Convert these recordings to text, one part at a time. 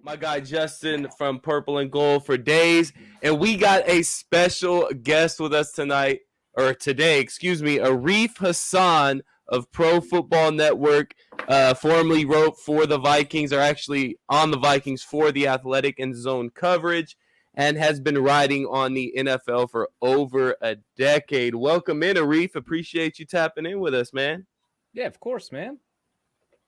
my guy Justin from Purple and Gold for days. And we got a special guest with us today, Arif Hasan of Pro Football Network, formerly wrote for the Vikings, or actually on the Vikings for The Athletic and Zone coverage, and has been writing on the NFL for over a decade. Welcome in, Arif. Appreciate you tapping in with us, man. Yeah, of course, man.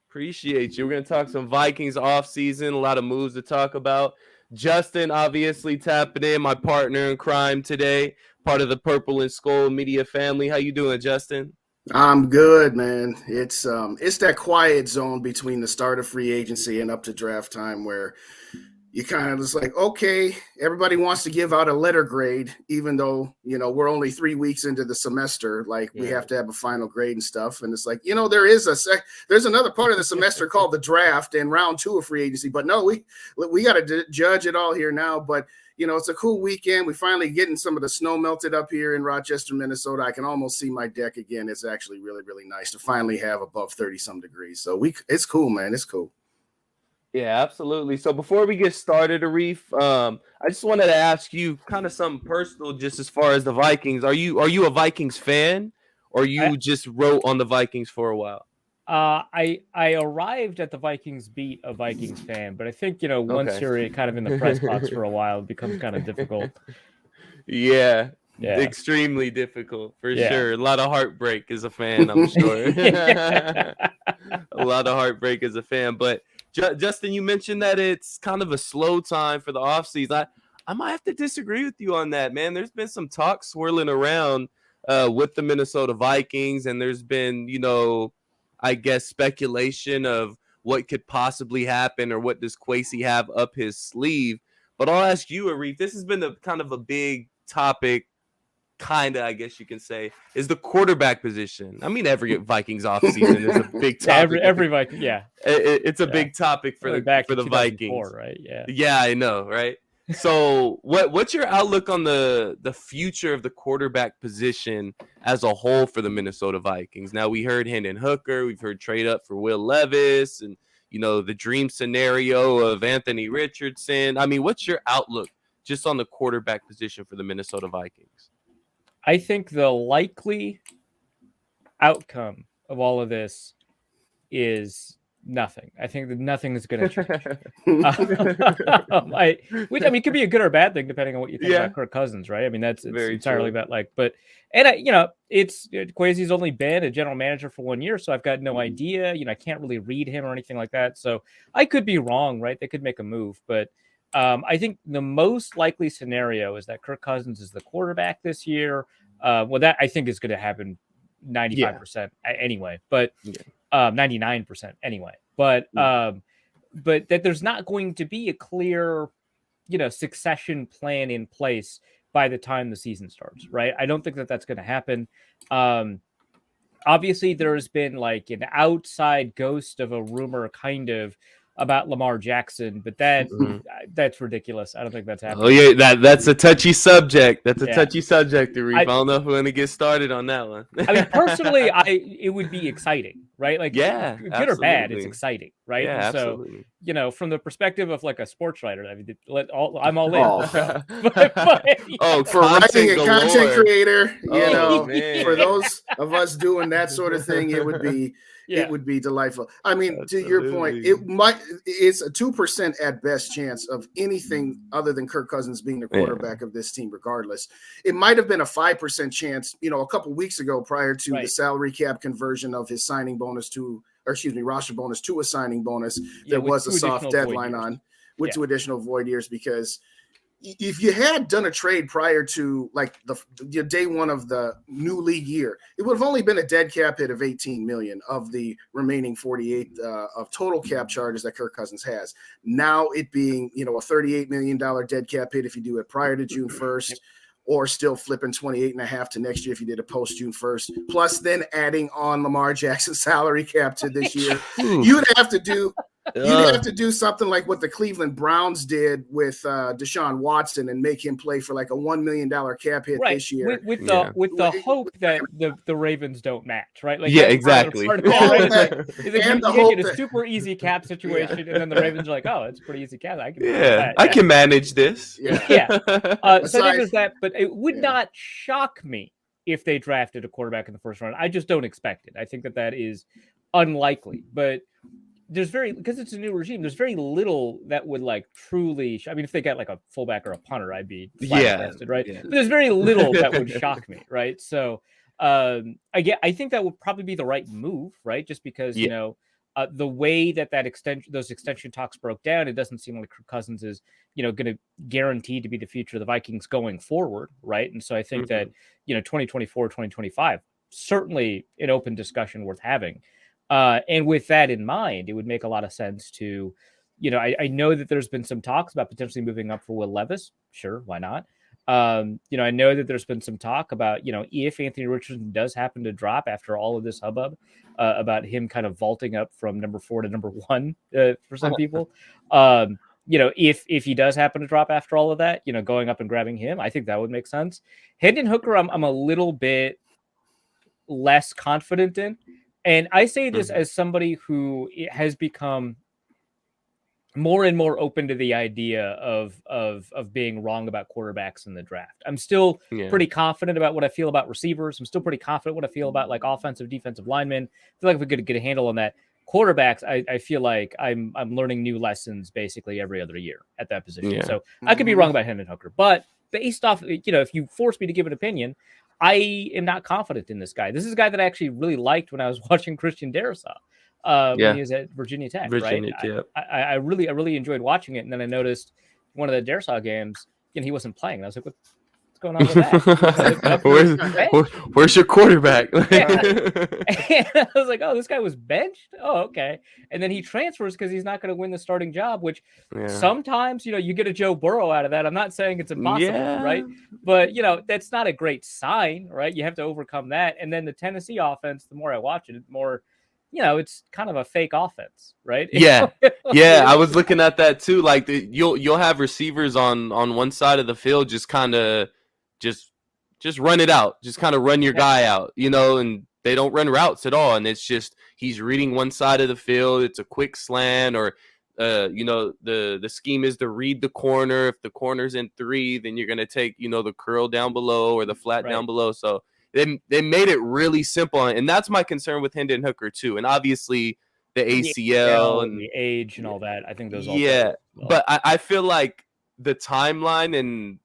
Appreciate you. We're going to talk some Vikings offseason, a lot of moves to talk about. Justin, obviously, tapping in, my partner in crime today, part of the Purple and Skull media family. How you doing, Justin? I'm good, man. It's that quiet zone between the start of free agency and up to draft time where you kind of just like, okay, everybody wants to give out a letter grade, even though, we're only 3 weeks into the semester. Like we have to have a final grade and stuff. And it's like, there's another part of the semester called the draft and round 2 of free agency. But no, we got to judge it all here now. But, it's a cool weekend. We finally getting some of the snow melted up here in Rochester, Minnesota. I can almost see my deck again. It's actually really, really nice to finally have above 30-some degrees. So it's cool, man. It's cool. Yeah, absolutely. So before we get started, Arif, I just wanted to ask you kind of something personal, just as far as the Vikings. Are you a Vikings fan, or you just wrote on the Vikings for a while? I arrived at the Vikings beat a Vikings fan, but I think once you're kind of in the press box for a while, it becomes kind of difficult. Yeah. Extremely difficult for sure. A lot of heartbreak as a fan, I'm sure. A lot of heartbreak as a fan, but. Justin, you mentioned that it's kind of a slow time for the offseason. I might have to disagree with you on that, man. There's been some talk swirling around with the Minnesota Vikings, and there's been, I guess, speculation of what could possibly happen or what does Kwesi have up his sleeve. But I'll ask you, Arif, this has been kind of a big topic, I guess you can say, is the quarterback position. I mean, every Vikings offseason is a big topic. every Viking, it's a big topic for the Vikings, right? Yeah, I know, right? So, what's your outlook on the future of the quarterback position as a whole for the Minnesota Vikings? Now, we heard Hendon Hooker, we've heard trade up for Will Levis, and the dream scenario of Anthony Richardson. I mean, what's your outlook just on the quarterback position for the Minnesota Vikings? I think the likely outcome of all of this is nothing. I think that nothing is going to change. Which could be a good or bad thing depending on what you think about Kirk Cousins, right? I mean, it's entirely that. It's Kwesi's only been a general manager for 1 year, so I've got no idea. I can't really read him or anything like that. So I could be wrong, right? They could make a move, but. I think the most likely scenario is that Kirk Cousins is the quarterback this year. That I think is going to happen 95% anyway, but 99% anyway. But that there's not going to be a clear, succession plan in place by the time the season starts, right? I don't think that that's going to happen. Obviously, there's been like an outside ghost of a rumor kind of about Lamar Jackson, but that's ridiculous. I don't think that's happening. Oh yeah, that's a touchy subject. That's a touchy subject, Arif. I don't know if we're going to get started on that one. I mean, personally, it would be exciting, right? Like, good or bad, it's exciting, right? Yeah, absolutely. So, from the perspective of like a sports writer, I mean, I'm all in. For writing a content creator, for those of us doing that sort of thing, it would be. Yeah. It would be delightful. I mean, to your point, it's a 2% at best chance of anything other than Kirk Cousins being the quarterback of this team, regardless. It might have been a 5% chance, a couple weeks ago prior to the salary cap conversion of his roster bonus to a signing bonus. There was a soft deadline on with 2 additional void years because if you had done a trade prior to like the day one of the new league year, it would have only been a dead cap hit of $18 million of the remaining 48 of total cap charges that Kirk Cousins has. Now it being, a $38 million dead cap hit if you do it prior to June 1st, or still flipping 28.5 to next year if you did a post June 1st, plus then adding on Lamar Jackson's salary cap to this year. You'd have to do You'd have to do something like what the Cleveland Browns did with Deshaun Watson and make him play for like a $1 million cap hit this year. With the hope that the Ravens don't match, right? Like exactly. Part of that, right? You get a super easy cap situation, and then the Ravens are like, oh, it's a pretty easy cap. I can manage this. So I think there's that, but it would not shock me if they drafted a quarterback in the first round. I just don't expect it. I think that is unlikely, but because it's a new regime, there's very little that would like truly. I mean, if they got like a fullback or a punter, I'd be flabbergasted, right? Yeah. But there's very little that would shock me, right? So, I think that would probably be the right move, right? Just because you know the way that those extension talks broke down, it doesn't seem like Kirk Cousins is going to guarantee to be the future of the Vikings going forward, right? And so I think that 2024, 2025, certainly an open discussion worth having. And with that in mind, it would make a lot of sense to, I know that there's been some talks about potentially moving up for Will Levis. Sure, why not? I know that there's been some talk about, if Anthony Richardson does happen to drop after all of this hubbub about him kind of vaulting up from number 4 to number 1 for some people. If he does happen to drop after all of that, going up and grabbing him, I think that would make sense. Hendon Hooker, I'm a little bit less confident in. And I say this as somebody who has become more and more open to the idea of being wrong about quarterbacks in the draft. I'm still pretty confident about what I feel about receivers. I'm still pretty confident what I feel about like offensive, defensive linemen. I feel like if we could get a handle on that. Quarterbacks, I feel like I'm learning new lessons basically every other year at that position. Yeah. So I could be wrong about Hendon Hooker, but based off, if you force me to give an opinion, I am not confident in this guy. This is a guy that I actually really liked when I was watching Christian Darrisaw when he was at Virginia Tech. I really enjoyed watching it, and then I noticed one of the Darrisaw games, he wasn't playing. And I was like, what's going on with that? Where's your quarterback? And I was like, oh, this guy was benched? Oh, okay. And then he transfers because he's not going to win the starting job, which sometimes, you get a Joe Burrow out of that. I'm not saying it's impossible, right? But, that's not a great sign, right? You have to overcome that. And then the Tennessee offense, the more I watch it, the more, it's kind of a fake offense, right? Yeah. I was looking at that too. Like you'll have receivers on one side of the field just kind of just run it out, just kind of run your guy out, and they don't run routes at all. And it's just, he's reading one side of the field. It's a quick slant or, the scheme is to read the corner. If the corner's in 3, then you're going to take, the curl down below or the flat down below. So they made it really simple. And that's my concern with Hendon Hooker too. And obviously the ACL and the age and all that. I think those all. But I feel like the timeline and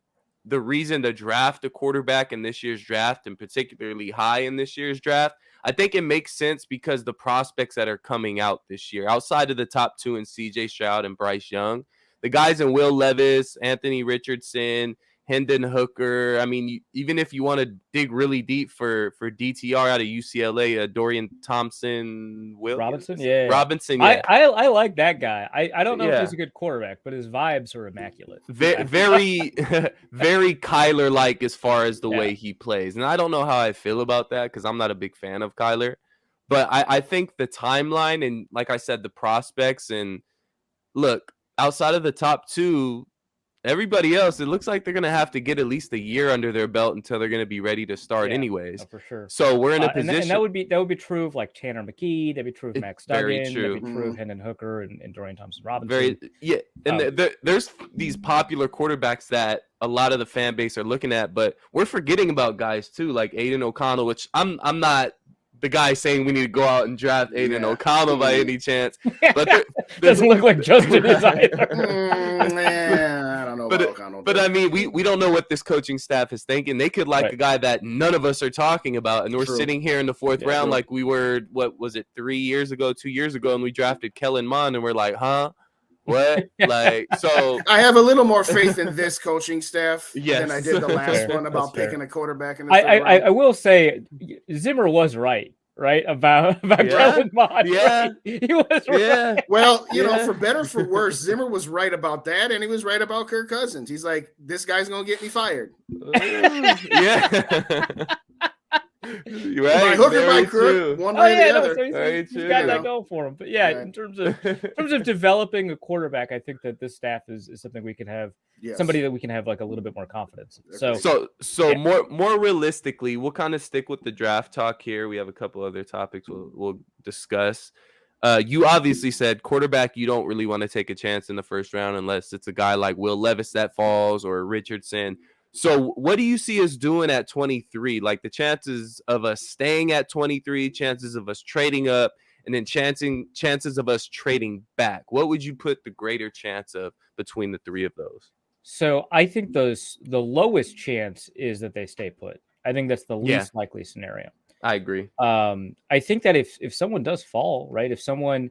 the reason to draft a quarterback in this year's draft, and particularly high in this year's draft, I think it makes sense because the prospects that are coming out this year, outside of the top 2 in CJ Stroud and Bryce Young, the guys in Will Levis, Anthony Richardson, Hendon Hooker. I mean, even if you want to dig really deep for DTR out of UCLA, Dorian Thompson, Robinson. I like that guy. I don't know if he's a good quarterback, but his vibes are immaculate. Very, very Kyler-like as far as the way he plays. And I don't know how I feel about that because I'm not a big fan of Kyler. But I think the timeline and, like I said, the prospects and look, outside of the top 2, everybody else, it looks like they're going to have to get at least a year under their belt until they're going to be ready to start anyways. For sure. So we're in a position. And that would be true of like Tanner McKee. That'd be true of Max Duggan. That'd be true of Hendon Hooker and Dorian Thompson-Robinson. And there's these popular quarterbacks that a lot of the fan base are looking at, but we're forgetting about guys too, like Aiden O'Connell, which I'm not the guy saying we need to go out and draft Aiden O'Connell by any chance. But doesn't look like Justin is either. I don't know about O'Connell. But I mean, we don't know what this coaching staff is thinking. They could like a guy that none of us are talking about, and we're sitting here in the 4th round like we were, what was it, 2 years ago, and we drafted Kellen Mond, and we're like, huh? What? So I have a little more faith in this coaching staff than I did the last one about picking a quarterback in the 3rd round. I will say Zimmer was right about Kellen Mond. Yeah, right? He was right. Well, for better or for worse, Zimmer was right about that, and he was right about Kirk Cousins. He's like, this guy's gonna get me fired. By hook or by crook, one way or the other. So he's got that going for him. But yeah, in terms of developing a quarterback, I think that this staff is something we can have. Yes. Somebody that we can have like a little bit more confidence. So more realistically, we'll kind of stick with the draft talk here. We have a couple other topics we'll discuss. You obviously said quarterback, you don't really want to take a chance in the first round unless it's a guy like Will Levis that falls or Richardson. So what do you see us doing at 23? Like the chances of us staying at 23, chances of us trading up, and then chances of us trading back. What would you put the greater chance of between the three of those? So I think the lowest chance is that they stay put. I think that's the least likely scenario. I agree. I think that if someone does fall, right, if someone,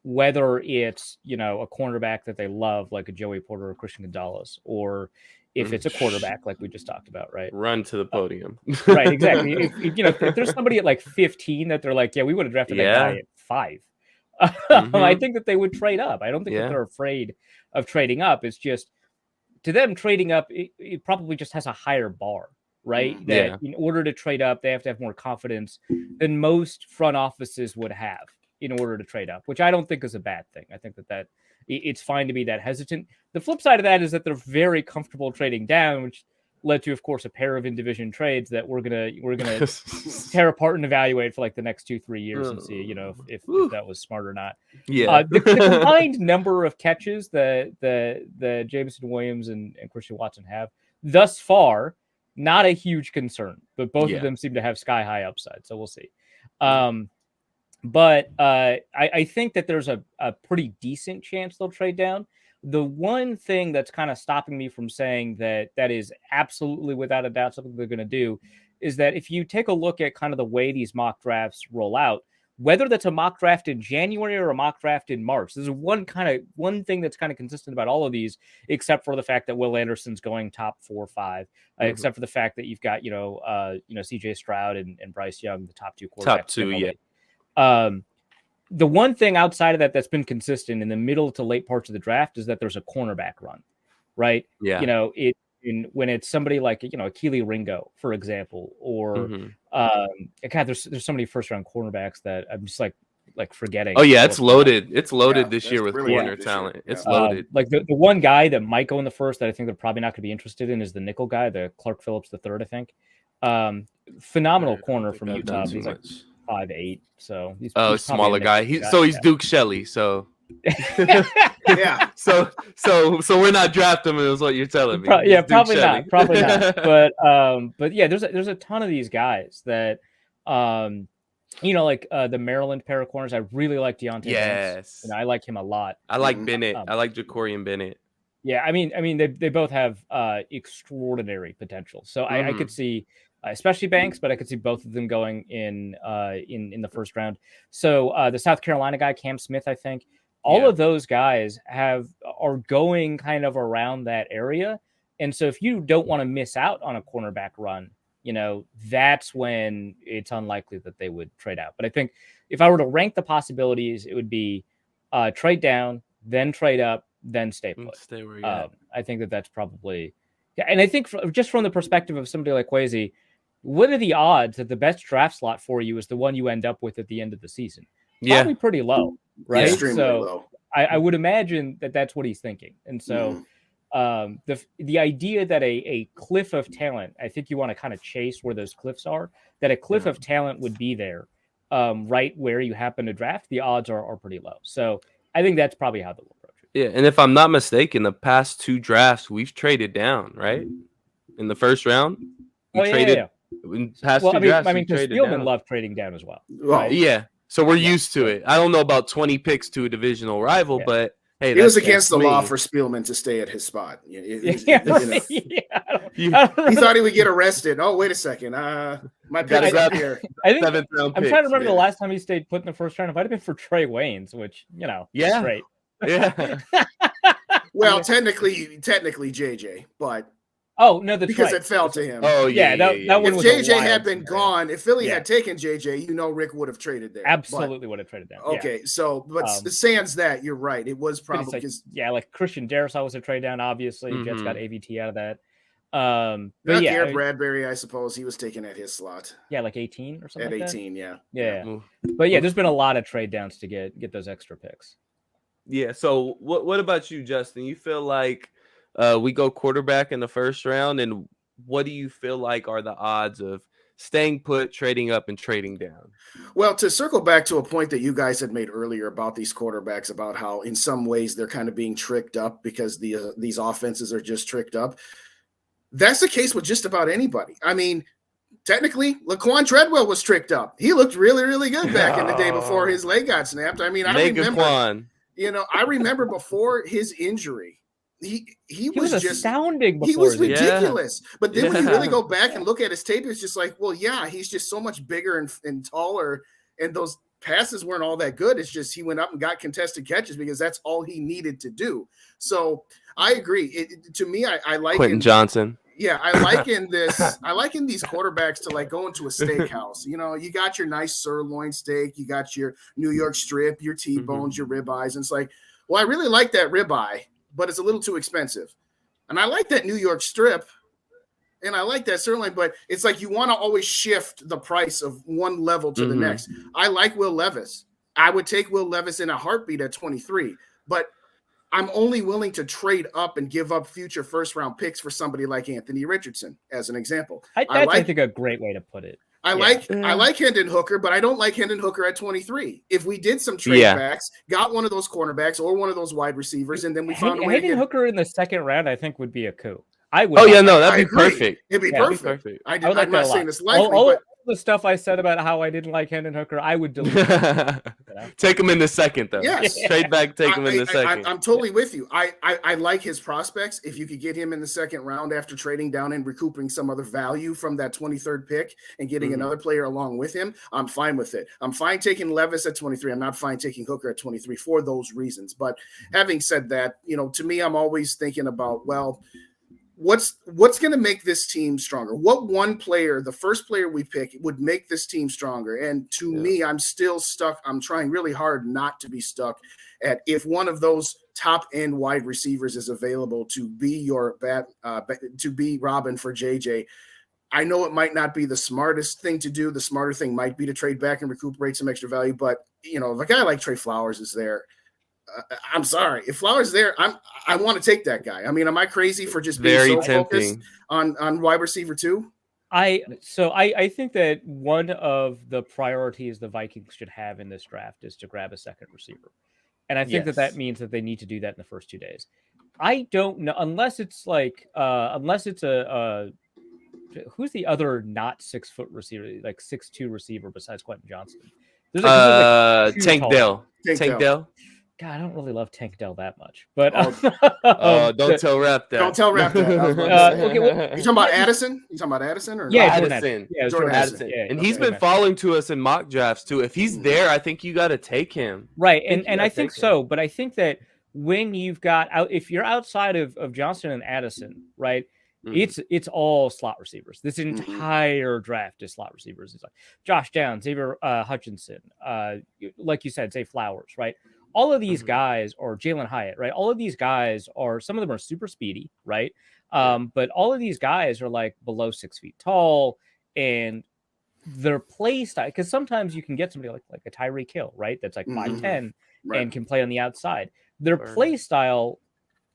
whether it's, a cornerback that they love, like a Joey Porter or Christian Gonzalez, or if it's a quarterback like we just talked about, right? Run to the podium. Right, exactly. If there's somebody at like 15 that they're like, yeah, we would have drafted that guy at 5. I think that they would trade up. I don't think that they're afraid of trading up. It's just, to them, trading up, it probably just has a higher bar, right? That in order to trade up, they have to have more confidence than most front offices would have in order to trade up, which I don't think is a bad thing. I think that it's fine to be that hesitant. The flip side of that is that they're very comfortable trading down, which led to, of course, a pair of in division trades that we're gonna tear apart and evaluate for like the next 2-3 years and see, if that was smart or not. Yeah. The combined number of catches that the Jameson Williams and Christian Watson have thus far, not a huge concern, but both of them seem to have sky high upside. So we'll see. But I think that there's a pretty decent chance they'll trade down. The one thing that's kind of stopping me from saying that is absolutely without a doubt something they're going to do is that if you take a look at kind of the way these mock drafts roll out, whether that's a mock draft in January or a mock draft in March, there's one thing that's kind of consistent about all of these, except for the fact that Will Anderson's going top 4 or 5, except for the fact that you've got, CJ Stroud and Bryce Young, the top 2 quarterbacks. Top 2, the one thing outside of that's been consistent in the middle to late parts of the draft is that there's a cornerback run, right? Yeah. When it's somebody like, Keely Ringo, for example, or there's so many first round cornerbacks that I'm just like forgetting. Oh yeah, it's loaded. It's loaded this year with corner talent. It's loaded. Like the one guy that might go in the first that I think they're probably not going to be interested in is the nickel guy, the Clark Phillips III, I think. Phenomenal corner from Utah. He's like 5'8", so he's smaller guy. He's Duke Shelley. So yeah. So we're not drafting him, is what you're telling me. Probably not. But yeah, there's a ton of these guys that the Maryland pair of corners. I really like Deontay Banks. I like him a lot. I like Bennett. I like Jacorian Bennett. Yeah, I mean they both have extraordinary potential. So I could see, especially Banks, but I could see both of them going in the first round. So the South Carolina guy, Cam Smith, I think, all of those guys are going kind of around that area. And so if you don't want to miss out on a cornerback run, that's when it's unlikely that they would trade out. But I think if I were to rank the possibilities, it would be trade down, then trade up, then stay put. Stay where you're at. I think that's probably, and I think just from the perspective of somebody like Kwesi, what are the odds that the best draft slot for you is the one you end up with at the end of the season? Probably pretty low, right? Extremely low. I would imagine that that's what he's thinking. And so the idea that a cliff of talent, I think you want to kind of chase where those cliffs are, that a cliff of talent would be there right where you happen to draft, the odds are pretty low. So I think that's probably how they'll approach it. Yeah, and if I'm not mistaken, the past 2 drafts, we've traded down, right? In the first round, we traded. In past 2 drafts, I mean, because Spielman loved trading down as well. Right? Yeah, so we're used to it. I don't know about 20 picks to a divisional rival, but hey, it was against the law for Spielman to stay at his spot. He thought he would get arrested. Oh, wait a second. My pick is up here. I think I'm trying to remember the last time he stayed put in the first round. It might have been for Trey Waynes, which great. Yeah. Well, technically JJ, but that's because right. it fell to him. Oh yeah, that one if was JJ had been gone, if Philly had taken JJ, Rick would have traded there. Absolutely would have traded there. Okay, so but sans that, you're right. It was probably like Christian Darrisaw was a trade down. Obviously, Jets got AVT out of that. But yeah, Garrett Bradbury, I suppose he was taken at his slot. Yeah, like 18 or something. At 18, yeah. But yeah, there's been a lot of trade downs to get those extra picks. Yeah. So what about you, Justin? You feel like we go quarterback in the first round, and what do you feel like are the odds of staying put, trading up, and trading down? Well, to circle back to a point that you guys had made earlier about these quarterbacks, about how in some ways they're kind of being tricked up because these offenses are just tricked up. That's the case with just about anybody. I mean, technically, Laquan Treadwell was tricked up. He looked really, really good back in the day before his leg got snapped. I mean, I remember before his injury, he was just astounding. He was ridiculous. Yeah. But then when you really go back and look at his tape, it's just like, well, yeah, he's just so much bigger and taller, and those passes weren't all that good. It's just he went up and got contested catches because that's all he needed to do. So I agree. To me, I like Quentin Johnson. Yeah, I liken these quarterbacks to like going to a steakhouse. You know, you got your nice sirloin steak, you got your New York strip, your T-bones, your ribeyes, and it's like, well, I really like that ribeye, but it's a little too expensive. And I like that New York strip, and I like that sirloin, but it's like you want to always shift the price of one level to the next. I like Will Levis. I would take Will Levis in a heartbeat at 23, but I'm only willing to trade up and give up future first-round picks for somebody like Anthony Richardson, as an example. I think a great way to put it. I like Hendon Hooker, but I don't like Hendon Hooker at 23. If we did some trade backs, got one of those cornerbacks or one of those wide receivers, and then we found a way to get Hooker in the second round, I think would be a coup. I would. That'd be perfect. It'd be perfect. I'm not saying it's likely, but the stuff I said about how I didn't like Hendon Hooker, I would delete. Take him in the second, though. Yes. Trade back, take him in the second. I'm totally with you. I like his prospects. If you could get him in the second round after trading down and recouping some other value from that 23rd pick and getting another player along with him, I'm fine with it. I'm fine taking Levis at 23. I'm not fine taking Hooker at 23 for those reasons. But having said that, to me, I'm always thinking about, well, what's going to make this team stronger? What one player, the first player we pick, would make this team stronger? And to me, I'm still stuck. I'm trying really hard not to be stuck at if one of those top end wide receivers is available to be your to be Robin for JJ. I know it might not be the smartest thing to do. The smarter thing might be to trade back and recuperate some extra value. But if a guy like Trey Flowers is there, I'm sorry. If Flowers there, I want to take that guy. I mean, am I crazy for just being so focused on wide receiver too? I think that one of the priorities the Vikings should have in this draft is to grab a second receiver. And I think that means that they need to do that in the first 2 days. I don't know, unless it's a who's the other not 6 foot receiver, like 6'2" receiver besides Quentin Johnson? There's Tank Dell. Tank Dell. God, I don't really love Tank Dell that much, but don't tell Rap that. Don't tell Rap that. You talking about Addison? You talking about Addison or Addison? Jordan Addison. Yeah, and he's been falling to us in mock drafts too. If he's there, I think you got to take him. Right, and I think so. But I think that when you've got if you're outside of Johnson and Addison, right? It's all slot receivers. This entire draft is slot receivers. It's like Josh Downs, Xavier Hutchinson, like you said, Zay Flowers, right? All of these guys, or Jalen Hyatt, right? All of these guys some of them are super speedy, right? But all of these guys are like below 6 feet tall, and their play style, because sometimes you can get somebody like a Tyreek Hill, right? That's like 5'10" and can play on the outside. Their play style,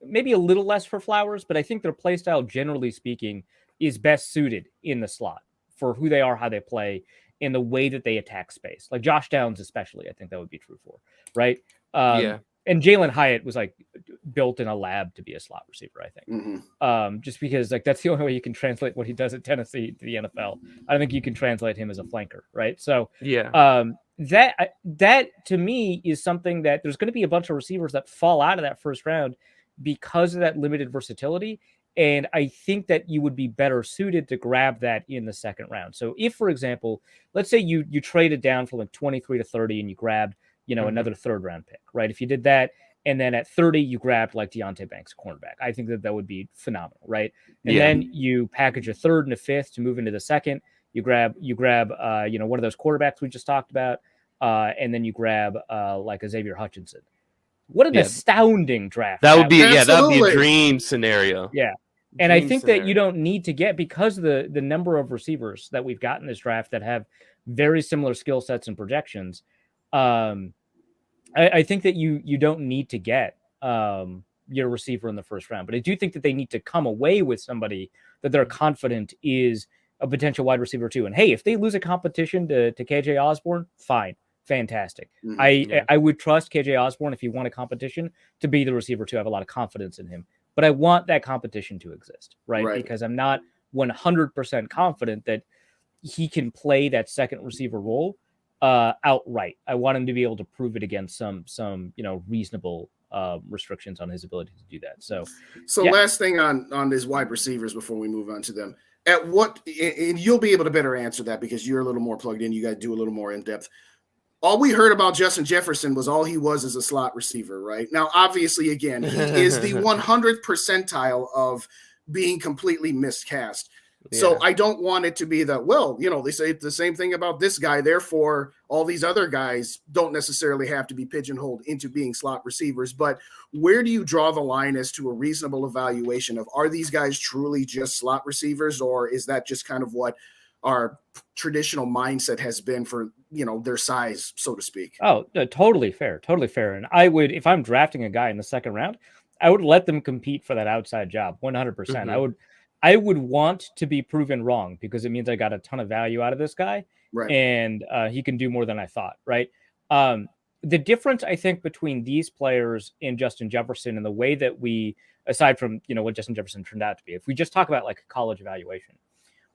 maybe a little less for Flowers, but I think their play style, generally speaking, is best suited in the slot for who they are, how they play, in the way that they attack space. Like Josh Downs, especially, I think that would be true for, right? And Jalen Hyatt was like built in a lab to be a slot receiver, I think. Just because like that's the only way you can translate what he does at Tennessee to the NFL. I don't think you can translate him as a flanker, right? So that to me is something that there's going to be a bunch of receivers that fall out of that first round because of that limited versatility. And I think that you would be better suited to grab that in the second round. So if, for example, let's say you traded down from like 23 to 30 and you grabbed, another third round pick, right? If you did that, and then at 30, you grabbed like Deontay Banks, cornerback, I think that would be phenomenal, right? And then you package a third and a fifth to move into the second. You grab one of those quarterbacks we just talked about, and then you grab like a Xavier Hutchinson. What an astounding draft! That would be that'd be a dream scenario. Yeah. And I think that you don't need to get, because of the number of receivers that we've got in this draft that have very similar skill sets and projections. I think that you don't need to get your receiver in the first round, but I do think that they need to come away with somebody that they're confident is a potential wide receiver too. And hey, if they lose a competition to KJ Osborne, fine, fantastic. I would trust KJ Osborne, if he won a competition, to be the receiver too. I have a lot of confidence in him, but I want that competition to exist, right? Because I'm not 100% confident that he can play that second receiver role outright. I want him to be able to prove it against some reasonable restrictions on his ability to do that. So last thing on these wide receivers before we move on to them. At what, and you'll be able to better answer that because you're a little more plugged in. You guys do a little more in depth. All we heard about Justin Jefferson was all he was as a slot receiver, right? Now, obviously, again, he is the 100th percentile of being completely miscast. Yeah. So I don't want it to be that, they say the same thing about this guy. Therefore, all these other guys don't necessarily have to be pigeonholed into being slot receivers. But where do you draw the line as to a reasonable evaluation of, are these guys truly just slot receivers, or is that just kind of what our traditional mindset has been for, their size, so to speak? Oh, totally fair. Totally fair. And I would, if I'm drafting a guy in the second round, I would let them compete for that outside job 100%. Mm-hmm. I would want to be proven wrong, because it means I got a ton of value out of this guy, right? And he can do more than I thought, right? The difference, I think, between these players and Justin Jefferson and the way that we, aside from, what Justin Jefferson turned out to be, if we just talk about like college evaluation,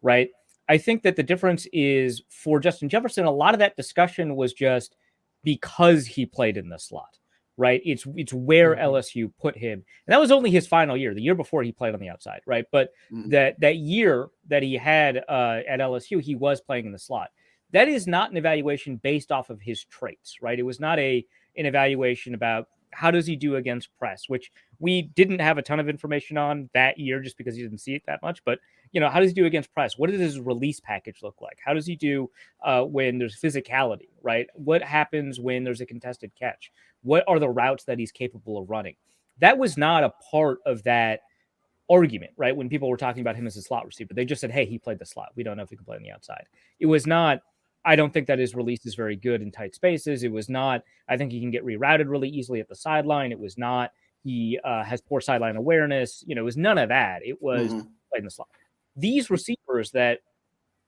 right? I think that the difference is, for Justin Jefferson, a lot of that discussion was just because he played in the slot. Right. It's where LSU put him. And that was only his final year. The year before, he played on the outside. Right. But that year that he had at LSU, he was playing in the slot. That is not an evaluation based off of his traits. Right. It was not an evaluation about how does he do against press, which we didn't have a ton of information on that year just because he didn't see it that much. But, how does he do against press? What does his release package look like? How does he do when there's physicality? Right. What happens when there's a contested catch? What are the routes that he's capable of running? That was not a part of that argument, right? When people were talking about him as a slot receiver, they just said, hey, he played the slot. We don't know if he can play on the outside. It was not, I don't think that his release is very good in tight spaces. It was not, I think he can get rerouted really easily at the sideline. It was not, he has poor sideline awareness. It was none of that. It was playing the slot. These receivers that,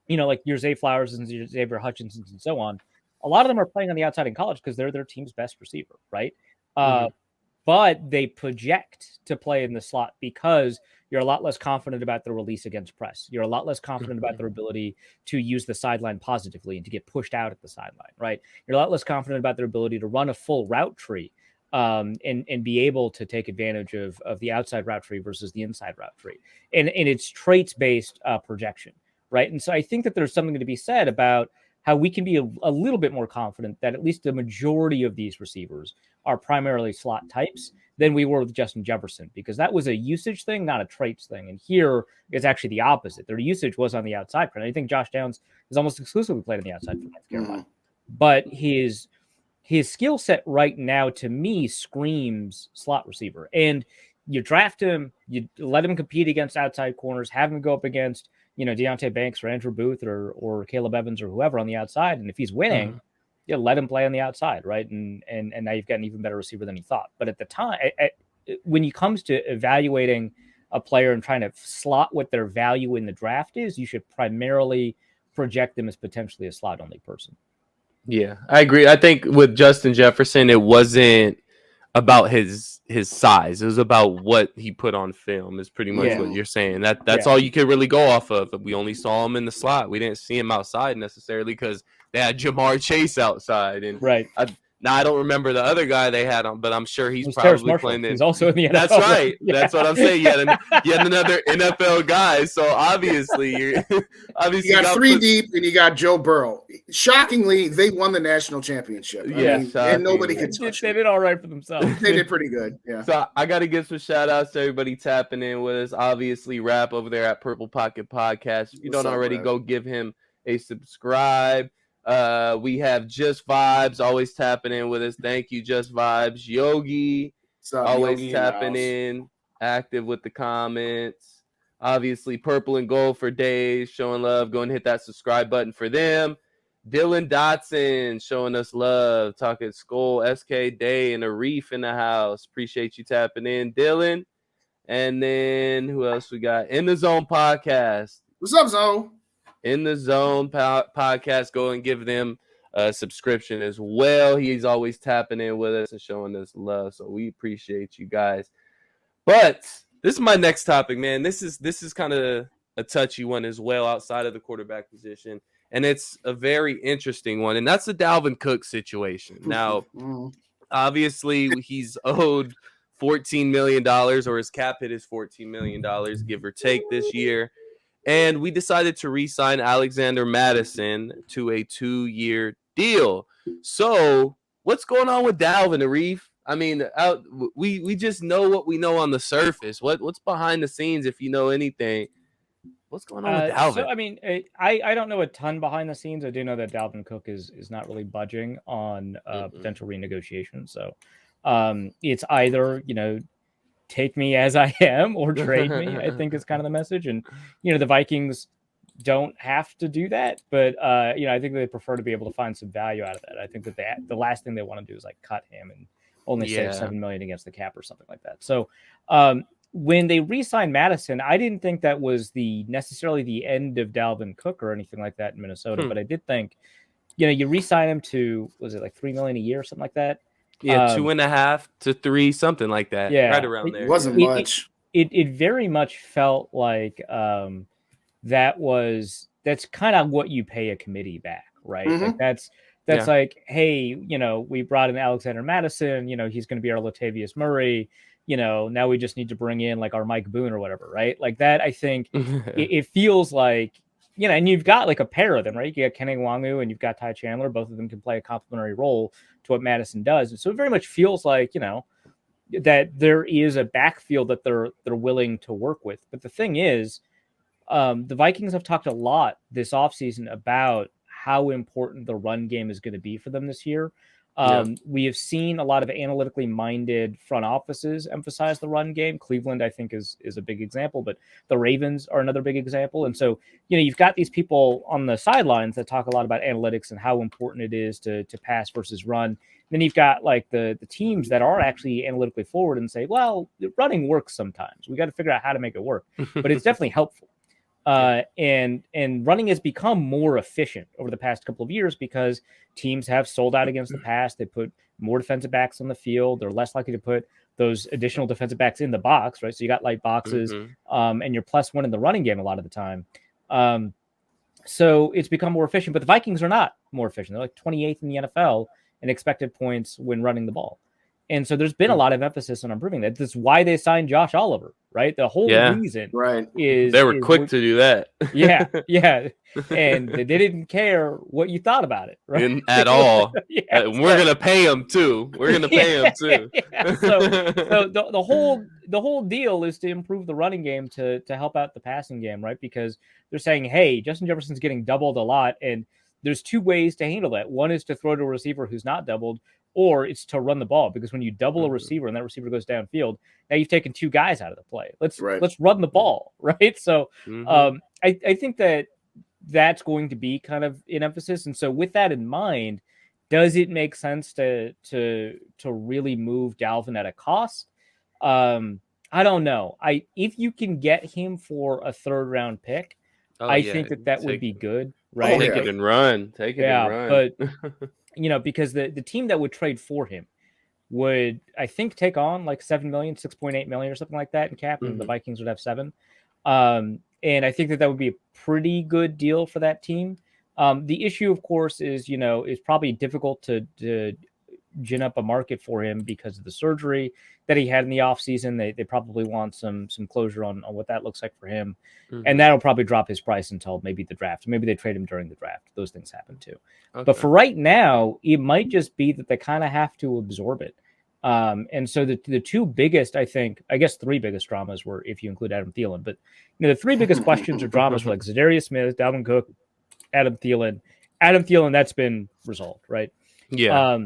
like your Zay Flowers and your Xavier Hutchinsons and so on, a lot of them are playing on the outside in college because they're their team's best receiver, right? But they project to play in the slot because you're a lot less confident about their release against press. You're a lot less confident about their ability to use the sideline positively and to get pushed out at the sideline, right? You're a lot less confident about their ability to run a full route tree and be able to take advantage of the outside route tree versus the inside route tree. And it's traits-based projection, right? And so I think that there's something to be said about how we can be a little bit more confident that at least the majority of these receivers are primarily slot types than we were with Justin Jefferson, because that was a usage thing, not a traits thing. And here it's actually the opposite. Their usage was on the outside. And I think Josh Downs is almost exclusively played on the outside for North Carolina. But his skill set right now, to me, screams slot receiver. And you draft him, you let him compete against outside corners, have him go up against Deonte Banks or Andrew Booth or Caleb Evans or whoever on the outside. And if he's winning, let him play on the outside, right? And now you've got an even better receiver than you thought. But at the time, when it comes to evaluating a player and trying to slot what their value in the draft is, you should primarily project them as potentially a slot-only person. Yeah, I agree. I think with Justin Jefferson, it wasn't about his size. It was about what he put on film is pretty much what you're saying. That's all you could really go off of. We only saw him in the slot. We didn't see him outside necessarily because they had Jamar Chase outside. And I don't remember the other guy they had on, but I'm sure he's probably playing. He's also in the NFL. That's right. Yeah. That's what I'm saying. Yet another NFL guy. So obviously you got three deep, and you got Joe Burrow. Shockingly, they won the national championship. And nobody could touch them. They did all right for themselves. They did pretty good. Yeah. So I got to give some shout outs to everybody tapping in with us. Obviously, Rap over there at Purple Pocket Podcast. If you don't already, go give him a subscribe. We have Just Vibes always tapping in with us. Thank you, Just Vibes. Yogi always tapping in, active with the comments. Obviously, purple and gold for days, showing love. Go and hit that subscribe button for them. Dylan Dotson showing us love. Talking Skull, SK Day, and Arif in the house. Appreciate you tapping in, Dylan. And then who else we got? In the Zone podcast. What's up, Zone? In the Zone podcast. Go and give them a subscription as well. He's always tapping in with us and showing us love. So we appreciate you guys. But this is my next topic, man. This is kind of a touchy one as well outside of the quarterback position. And it's a very interesting one. And that's the Dalvin Cook situation. Now, obviously, he's owed $14 million, or his cap hit is $14 million, give or take, this year. And we decided to re-sign Alexander Mattison to a 2-year deal. So what's going on with Dalvin, Arif? I mean, we just know what we know on the surface. What's behind the scenes, if you know anything? What's going on with Dalvin? So, I mean, I don't know a ton behind the scenes. I do know that Dalvin Cook is not really budging on potential renegotiation. So it's either, take me as I am or trade me, I think is kind of the message. And, the Vikings don't have to do that. But, I think they prefer to be able to find some value out of that. I think that the last thing they want to do is like cut him and only save $7 million against the cap or something like that. So when they re-signed Mattison, I didn't think that was necessarily the end of Dalvin Cook or anything like that in Minnesota. But I did think, you re-sign him to, was it like $3 million a year or something like that? Yeah, 2.5 to 3, something like that. Yeah, right around there. It wasn't much. It very much felt like that's kind of what you pay a committee back, right? Like that's like, hey, we brought in Alexander Mattison, he's going to be our Latavius Murray, now we just need to bring in like our Mike Boone or whatever, right? Like that, I think it feels like, and you've got like a pair of them, right? You got Kenny Nwangu and you've got Ty Chandler. Both of them can play a complementary role to what Mattison does. And so it very much feels like, that there is a backfield that they're willing to work with. But the thing is, the Vikings have talked a lot this offseason about how important the run game is going to be for them this year. We have seen a lot of analytically minded front offices emphasize the run game. Cleveland, I think, is a big example, but the Ravens are another big example. And so, you've got these people on the sidelines that talk a lot about analytics and how important it is to pass versus run. And then you've got like the teams that are actually analytically forward and say, well, running works sometimes. We got to figure out how to make it work, but it's definitely helpful. And running has become more efficient over the past couple of years because teams have sold out against the pass. They put more defensive backs on the field. They're less likely to put those additional defensive backs in the box, right? So you got light boxes, and you're +1 in the running game a lot of the time. So it's become more efficient, but the Vikings are not more efficient. They're like 28th in the NFL in expected points when running the ball. And so there's been a lot of emphasis on improving that. That's why they signed Josh Oliver, right? The whole reason is they were quick to do that. Yeah. And they didn't care what you thought about it, right? At all. We're gonna pay him too. We're gonna pay him too. So the whole deal is to improve the running game to help out the passing game, right? Because they're saying, hey, Justin Jefferson's getting doubled a lot, and there's 2 ways to handle that. One is to throw to a receiver who's not doubled, or it's to run the ball, because when you double a receiver and that receiver goes downfield, now you've taken 2 guys out of the play. Let's run the ball, right? So I think that's going to be kind of an emphasis. And so with that in mind, does it make sense to really move Dalvin at a cost? I don't know. If you can get him for a 3rd round pick, I think that would be good, right? Take it and run. Take it and run. But because the team that would trade for him would, I think, take on like $7 million, $6.8 million or something like that in cap, and the Vikings would have 7. And I think that would be a pretty good deal for that team. The issue, of course, is, is probably difficult to gin up a market for him because of the surgery that he had in the offseason. They probably want some closure on what that looks like for him. And that'll probably drop his price until maybe the draft. Maybe they trade him during the draft. Those things happen too. Okay. But for right now, it might just be that they kind of have to absorb it. And so the 2 biggest, I guess 3 biggest dramas were, if you include Adam Thielen, but the 3 biggest questions or dramas were like Zadarius Smith, Dalvin Cook, Adam Thielen. Adam Thielen, that's been resolved, right? Yeah.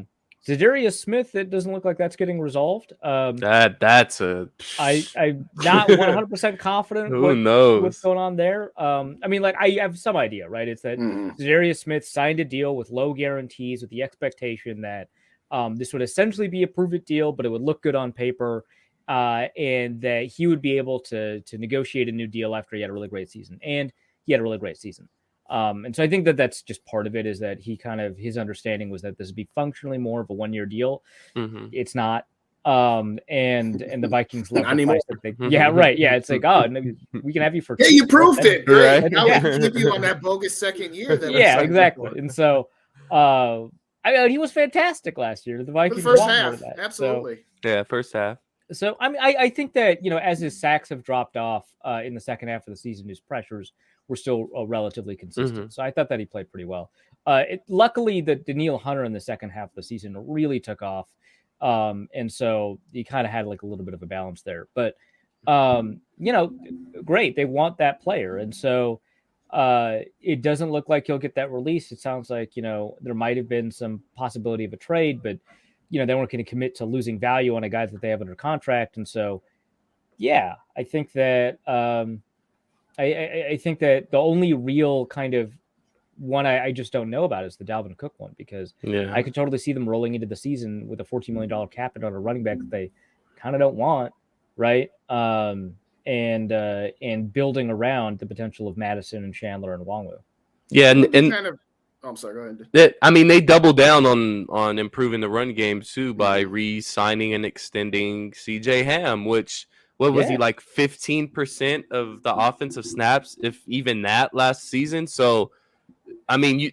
Za'Darius Smith, it doesn't look like that's getting resolved. I'm not 100% confident. Who knows what's going on there? I mean, like I have some idea, right? It's that Za'Darius Smith signed a deal with low guarantees with the expectation that this would essentially be a prove-it deal, but it would look good on paper, and that he would be able to negotiate a new deal after he had a really great season, and he had a really great season. And so I think that that's just part of it, is that his understanding was that this would be functionally more of a 1-year deal. It's not. And the Vikings love the price that they, yeah, right. Yeah. It's like, oh, we can have you for, yeah, you proved it. Right. Now yeah. we can keep you on that bogus second year. Yeah, exactly. And so, I mean, he was fantastic last year. The Vikings for the first half. Absolutely. So, yeah. First half. So, I mean, I think that, as his sacks have dropped off in the second half of the season, his pressures were still relatively consistent. So I thought that he played pretty well. Luckily, the Danielle Hunter in the second half of the season really took off. And so he kind of had like a little bit of a balance there. But, great. They want that player. And so it doesn't look like he'll get that release. It sounds like, there might have been some possibility of a trade, but, they weren't going to commit to losing value on a guy that they have under contract. And so, yeah, I think that I think that the only real kind of one I just don't know about is the Dalvin Cook one, because I could totally see them rolling into the season with a $14 million cap hit on a running back that they kind of don't want, right? And building around the potential of Madison and Chandler and Nwangwu. Yeah, and kind of. I'm sorry. Go ahead. I mean, they doubled down on improving the run game too by re-signing and extending C.J. Ham, which. What was he, like 15% of the offensive snaps, if even that, last season? So, I mean,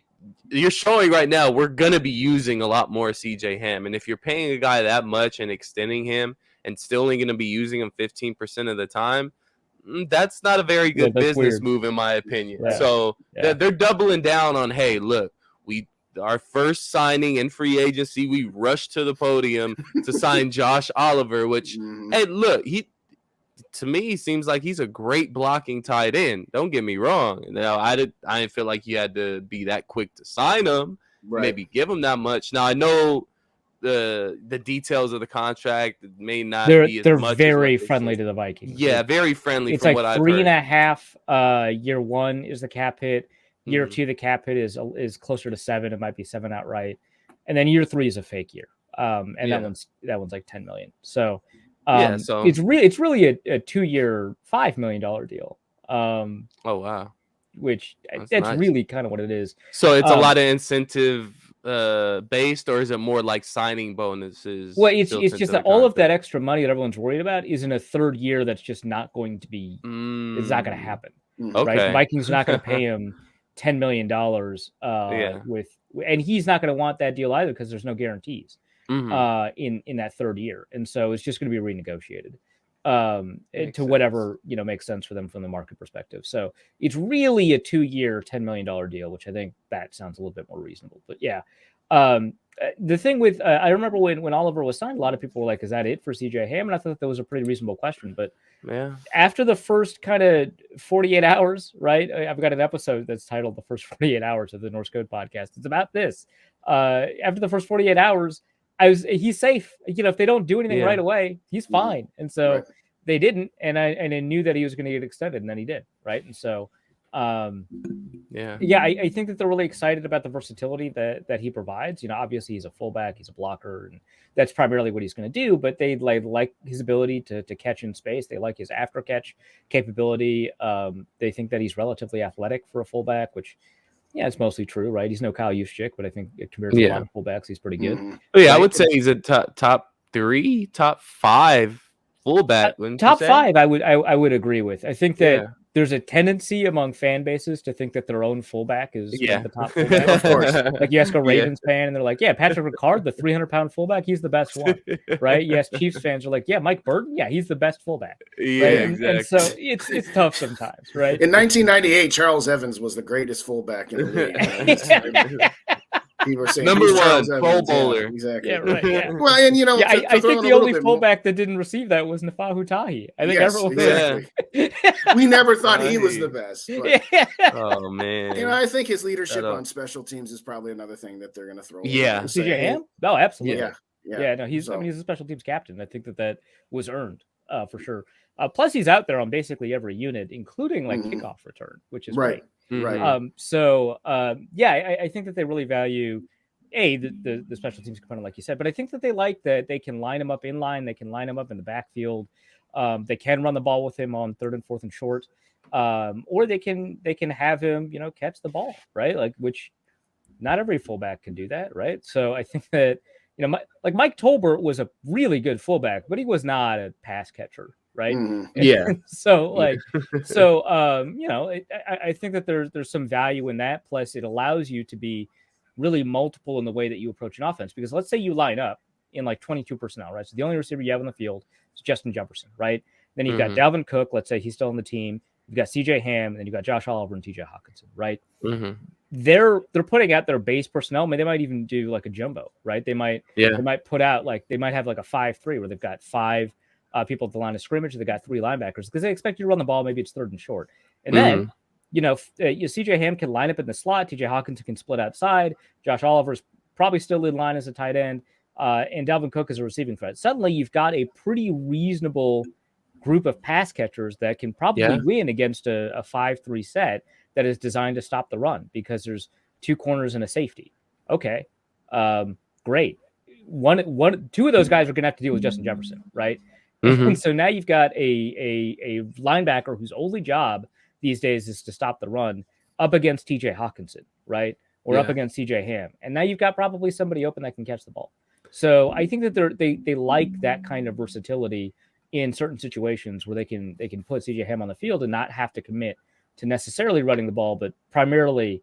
you're showing right now we're going to be using a lot more CJ Ham. And if you're paying a guy that much and extending him and still only going to be using him 15% of the time, that's not a very good business move, in my opinion. Yeah. So they're doubling down on, hey, look, our first signing in free agency, we rushed to the podium to sign Josh Oliver, which, hey, look, to me, seems like he's a great blocking tight end. Don't get me wrong. Now, I didn't feel like you had to be that quick to sign him. Right. Maybe give him that much. Now, I know the details of the contract may not be as much. They're very friendly to the Vikings. Yeah, very friendly. It's from like what I've heard. 3.5. Year one is the cap hit. Year two, the cap hit is closer to 7. It might be 7 outright, and then year 3 is a fake year. And that one's like 10 million. So. So it's really a 2-year $5 million deal. Oh wow, which that's nice. Really kind of what it is. So it's a lot of incentive based, or is it more like signing bonuses? Well, it's just that all of that extra money that everyone's worried about is in a third year that's just not going to be. It's not going to happen. Okay. Right? The Vikings are not going to pay him $10 million. And he's not going to want that deal either, because there's no guarantees. In that third year, and so it's just going to be renegotiated to whatever makes sense for them from the market perspective. So it's really a 2-year $10 million deal, which I think that sounds a little bit more reasonable. But yeah, the thing with I remember when Oliver was signed, a lot of people were like, "Is that it for CJ Ham?" And I thought that was a pretty reasonable question. But after the first kind of 48 hours, right? I've got an episode that's titled "The First 48 Hours" of the Norse Code podcast. It's about this. After the first 48 hours. He's safe. If they don't do anything right away, he's fine. And so they didn't, and I knew that he was going to get extended, and then he did, right? And so, I think that they're really excited about the versatility that he provides. Obviously he's a fullback, he's a blocker, and that's primarily what he's going to do. But they like his ability to catch in space. They like his after catch capability. They think that he's relatively athletic for a fullback, which. Yeah, it's mostly true, right? He's no Kyle Juszczyk, but I think compared to a lot of fullbacks, he's pretty good. Yeah, right? I would say he's a top 3, top 5 fullback. Top 5, I would agree with. I think that there's a tendency among fan bases to think that their own fullback is the top fullback. Of course. Like you ask a Ravens fan, and they're like, Patrick Ricard, the 300-pound fullback, he's the best one, right? You ask Chiefs fans, are like, Mike Burton, he's the best fullback. Yeah, right? Exactly. And so it's tough sometimes, right? In 1998, Charles Evans was the greatest fullback in the league. People are saying number one Pro Bowler. Yeah, exactly. Yeah, right. Yeah. Well, and you know, I think the only fullback that didn't receive that was Nafahu Tahi. I think everyone. Exactly. We never thought he was the best. But, oh man. You know, I think his leadership on special teams is probably another thing that they're going to throw. Yeah. CJ Ham? Oh, absolutely. Yeah. No, he's a special teams captain. I think that was earned for sure. Plus, he's out there on basically every unit, including like kickoff return, which is great. Right. I think that they really value the special teams component, like you said, but I think that they like that they can line him up in line, they can line him up in the backfield, they can run the ball with him on 3rd and 4th and short, or they can have him, you know, catch the ball, right? Like, which not every fullback can do that, right? So I think that, you know, Mike Tolbert was a really good fullback, but he was not a pass catcher, right? Yeah. So you know, I think that there's some value in that. Plus, it allows you to be really multiple in the way that you approach an offense. Because let's say you line up in like 22 personnel, right? So the only receiver you have on the field is Justin Jefferson, right? Then you've got Dalvin Cook. Let's say he's still on the team. You've got CJ Ham, and then you've got Josh Oliver and TJ Hawkinson, right? They're putting out their base personnel. I mean, they might even do like a jumbo, right? They might put out they might have like a 5-3 where they've got 5 people at the line of scrimmage. They've got 3 linebackers because they expect you to run the ball. Maybe it's 3rd and short, and then you know, CJ Ham can line up in the slot. TJ Hawkinson can split outside. Josh Oliver's probably still in line as a tight end, and Dalvin Cook is a receiving threat. Suddenly, you've got a pretty reasonable group of pass catchers that can probably win against a 5-3 set that is designed to stop the run because there's 2 corners and a safety. Okay. Great. Two of those guys are going to have to deal with Justin Jefferson, right? And so now you've got a linebacker whose only job these days is to stop the run up against TJ Hawkinson, right? Or up against CJ Ham. And now you've got probably somebody open that can catch the ball. So I think that they like that kind of versatility in certain situations where they can put CJ Ham on the field and not have to commit to necessarily running the ball, but primarily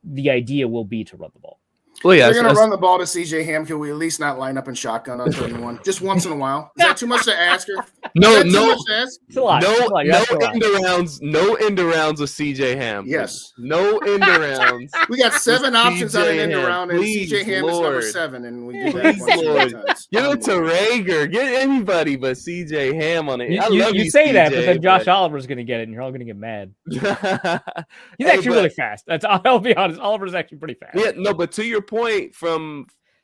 the idea will be to run the ball. Well, yeah, they're going to run the ball to CJ Ham. Can we at least not line up in shotgun on 21 just once in a while? Is that too much to ask her? No end arounds with CJ Ham. Yes, no end arounds. We got 7 options on an end around, and CJ Ham is number 7, and we do that. Get it to Rager. Get anybody but CJ Ham on it. You say that, but then Josh Oliver's going to get it, and you're all going to get mad. He's actually really fast. I'll be honest. Oliver's actually pretty fast. Yeah, no, but to your point,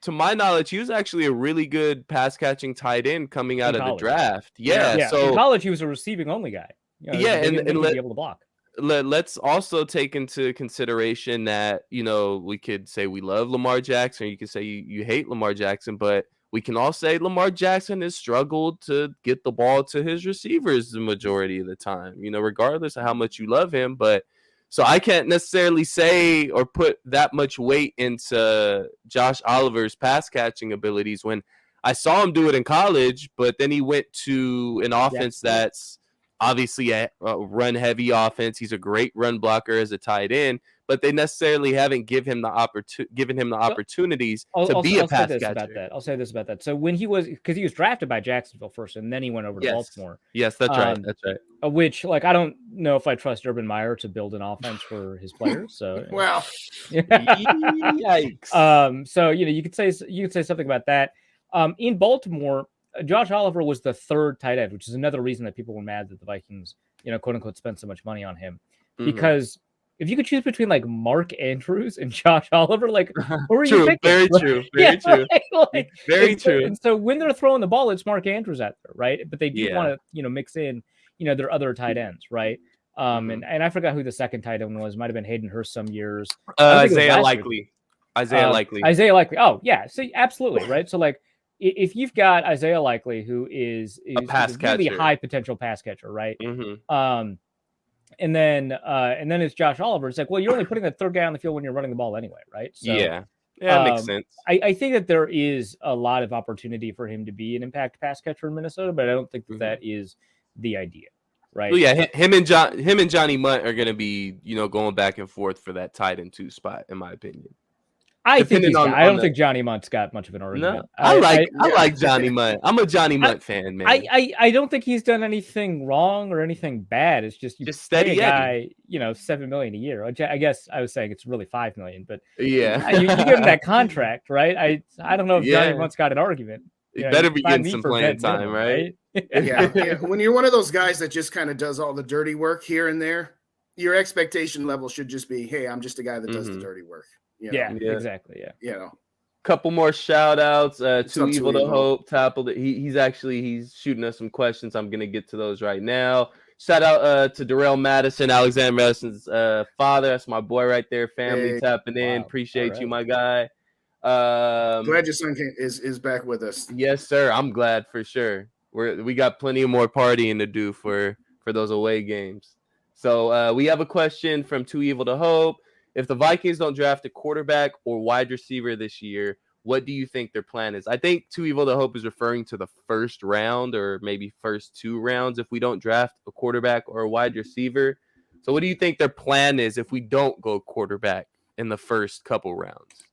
to my knowledge, he was actually a really good pass catching tight end coming out of the draft. Yeah. So in college, he was a receiving only guy. You know, and be able to block. Let's also take into consideration that, you know, we could say we love Lamar Jackson, or you could say you hate Lamar Jackson, but we can all say Lamar Jackson has struggled to get the ball to his receivers the majority of the time, you know, regardless of how much you love him. But so I can't necessarily say or put that much weight into Josh Oliver's pass catching abilities when I saw him do it in college, but then he went to an offense that's obviously a run heavy offense. He's a great run blocker as a tight end, but they necessarily haven't given him the opportunities to be a pass catcher. I'll say this about that. So when he was drafted by Jacksonville first, and then he went over to Baltimore. Yes, that's right. That's right. Which, like, I don't know if I trust Urban Meyer to build an offense for his players. So well, yikes. So you know, you could say something about that. In Baltimore, Josh Oliver was the 3rd tight end, which is another reason that people were mad that the Vikings, you know, quote unquote, spent so much money on him. Because if you could choose between like Mark Andrews and Josh Oliver, like who are you picking? Very true. Very true. Very true. And so when they're throwing the ball, it's Mark Andrews out there, right? But they do want to, you know, mix in, you know, their other tight ends, right? And I forgot who the 2nd tight end was. Might have been Hayden Hurst some years. Isaiah Likely. Isaiah Likely. Oh yeah. So absolutely. Right. So like, if you've got Isaiah Likely, who is a really high potential pass catcher, right? And then it's Josh Oliver. It's like, well, you're only putting the 3rd guy on the field when you're running the ball anyway, right? So, that makes sense. I think that there is a lot of opportunity for him to be an impact pass catcher in Minnesota, but I don't think that is the idea, right? Well, yeah, him and Johnny Munt are going to be, you know, going back and forth for that tight end 2 spot, in my opinion. I think he's I don't think Johnny Munt's got much of an argument. No, I like Johnny Munt. I'm a Johnny Munt fan, man. I don't think he's done anything wrong or anything bad. It's just steady pay a guy, $7 million a year. I guess I was saying it's really $5 million, but yeah, you give him that contract, right? I don't know if Johnny Munt's got an argument. He better be getting some playing time, right? Yeah. When you're one of those guys that just kind of does all the dirty work here and there, your expectation level should just be, hey, I'm just a guy that does the dirty work. Yeah, exactly. Yeah. Couple more shout outs. Too Evil to Hope tackled it. He's shooting us some questions. I'm gonna get to those right now. Shout out to Darrell Madison, Alexander Madison's father. That's my boy right there. Family tapping in. Appreciate you, my guy. Glad your son is back with us. Yes, sir. I'm glad for sure. We got plenty of more partying to do for those away games. So we have a question from Too Evil to Hope. If the Vikings don't draft a quarterback or wide receiver this year, what do you think their plan is? I think Too Evil to Hope is referring to the first round or maybe first 2 rounds if we don't draft a quarterback or a wide receiver. So what do you think their plan is if we don't go quarterback in the first couple rounds?